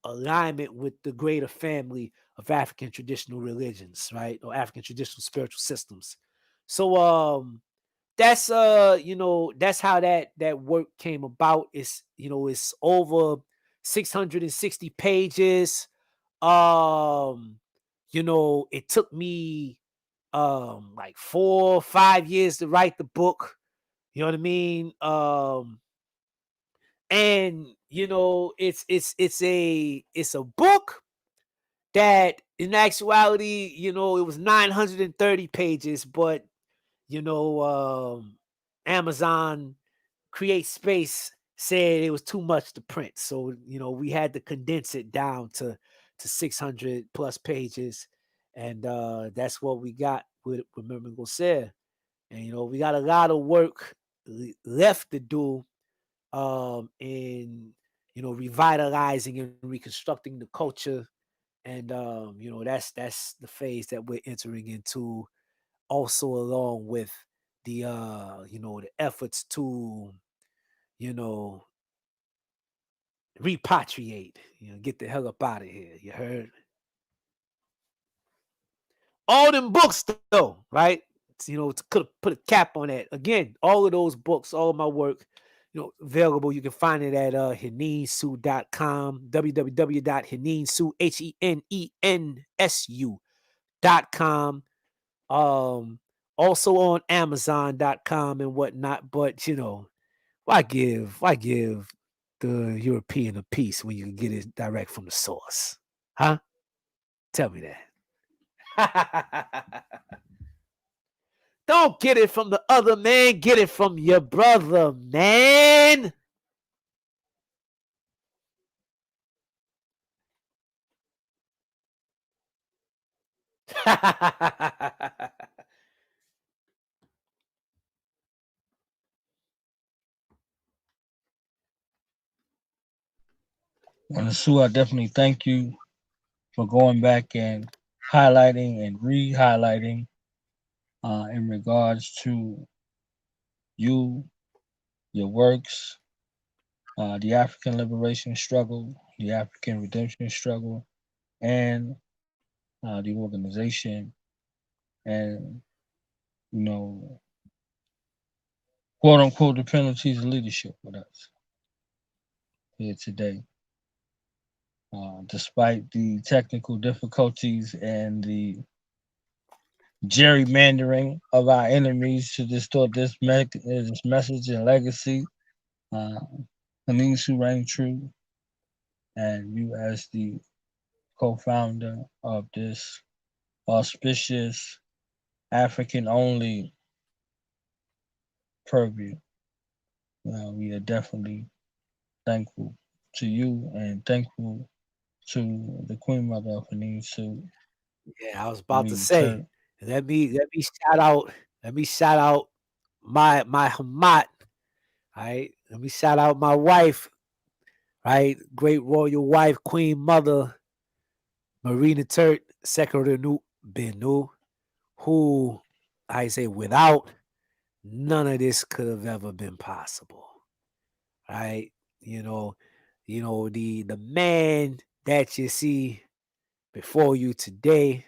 alignment with the greater family of African traditional religions, right? Or African traditional spiritual systems. So that's you know, that's how that work came about. It's, you know, it's over 660 pages. Um, you know, it took me like 4 or 5 years to write the book. You know what I mean? And you know, it's a book that in actuality, you know, it was 930 pages, but you know, Amazon Create Space said it was too much to print. So, you know, we had to condense it down to 600 plus pages. And that's what we got with Remembering Gosser. And, you know, we got a lot of work left to do in, you know, revitalizing and reconstructing the culture. And, you know, that's the phase that we're entering into, also along with the, you know, the efforts to, you know, repatriate, you know, get the hell up out of here. You heard? All them books, though, right? You know, could put a cap on that. Again, all of those books, all of my work, you know, available. You can find it at henensu.com, www.henensu.com. Also on Amazon.com and whatnot. But, you know, why give the European a piece when you can get it direct from the source? Huh? Tell me that. Don't get it from the other man. Get it from your brother, man. And Sue, I definitely thank you for going back and highlighting and re-highlighting in regards to you, your works, the African liberation struggle, the African redemption struggle, and the organization, and you know, quote unquote, the penalties of leadership with us here today. Despite the technical difficulties and the gerrymandering of our enemies to distort this message and legacy, uh, Henensu rang true, and you as the co-founder of this auspicious African-only purview, we are definitely thankful to you and thankful to the Queen Mother of Henensu. Yeah, I was about to We say. turn Let me shout out my Hamat. Right. Let me shout out my wife, right? Great royal wife, Queen Mother, Marina Turt, Secretary Benu, who I say without none of this could have ever been possible. Right? The man that you see before you today,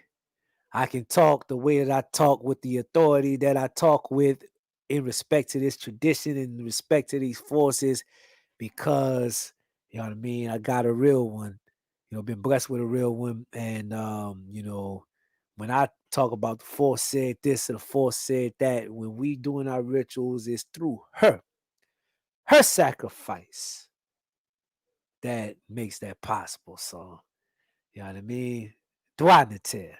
I can talk the way that I talk with the authority that I talk with in respect to this tradition, in respect to these forces, because you know what I mean, I got a real one, been blessed with a real one. And when I talk about the force said this or the force said that, when we doing our rituals, it's through her sacrifice that makes that possible. So, you know what I mean? Duanite.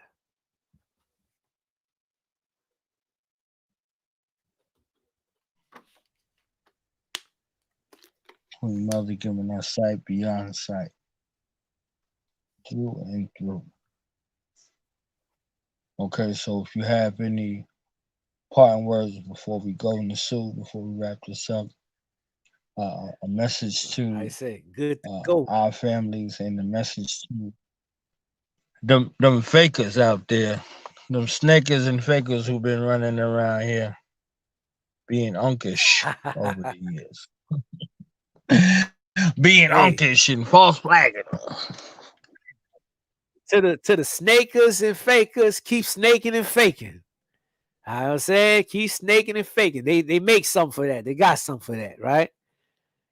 Queen Mother giving us sight beyond sight, through and through. Okay, so if you have any parting words before we go, Nsw, before we wrap this up, a message I to say, good to go. our families, and a message to them fakers out there, them snakers and fakers who've been running around here being unkish over the years. Being Hey, unkish and false flagging. to the snakers and fakers, keep snaking and faking. I'm saying, keep snaking and faking. They make something for that. They got something for that, right?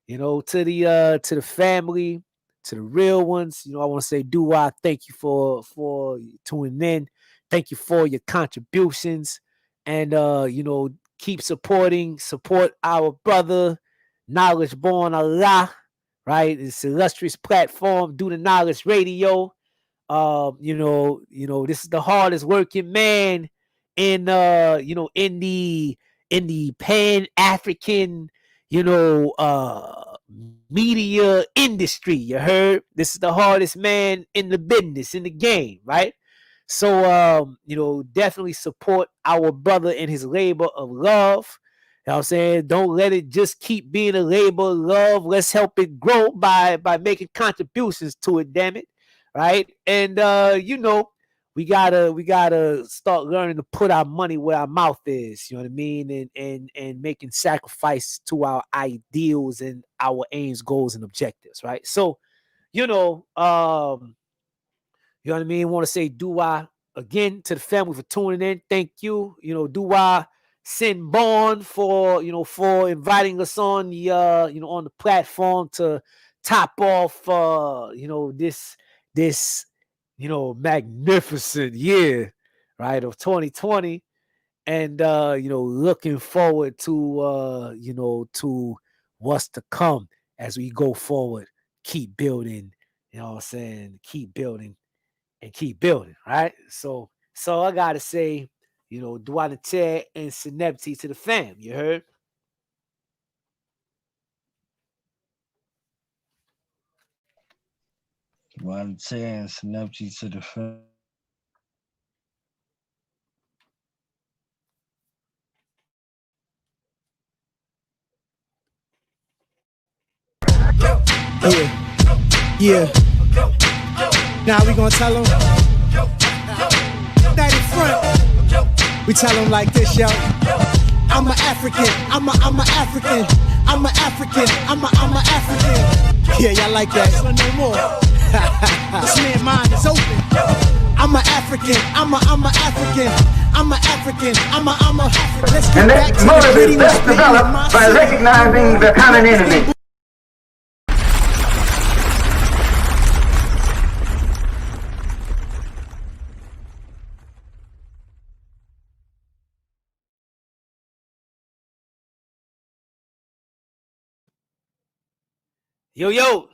To the family, to the real ones, I want to say, I thank you for tuning in. Thank you for your contributions, and keep support our brother, Knowledge Born Allah, right? It's an illustrious platform, Do the Knowledge Radio. This is the hardest working man in in the Pan-African, media industry. You heard? This is the hardest man in the business, in the game, right? So definitely support our brother in his labor of love. You know what I'm saying? Don't let it just keep being a labor of love. Let's help it grow by making contributions to it, damn it. Right? And we gotta start learning to put our money where our mouth is, you know what I mean? And making sacrifice to our ideals and our aims, goals, and objectives, right? So, you know what I mean? Want to say dua again to the family for tuning in. Thank you. Dua Sin Born for inviting us on the on the platform to top off this magnificent year, right, of 2020. And looking forward to what's to come as we go forward. Keep building, you know what I'm saying? Keep building and keep building, right? So I gotta say, Duanite and Synepti to the fam. You heard? What I'm saying, Synepti to the family. Yeah. Now we gonna tell them. Night in front. We tell them like this, yo. I'm an African. I'm a African. I'm an African. I'm a African. Yeah, y'all like that? So no more. This man's mind is open. I'm an African. I'm a African. I'm an African. I'm a. Let's get back to the motive is best developed by recognizing the common enemy. Yo,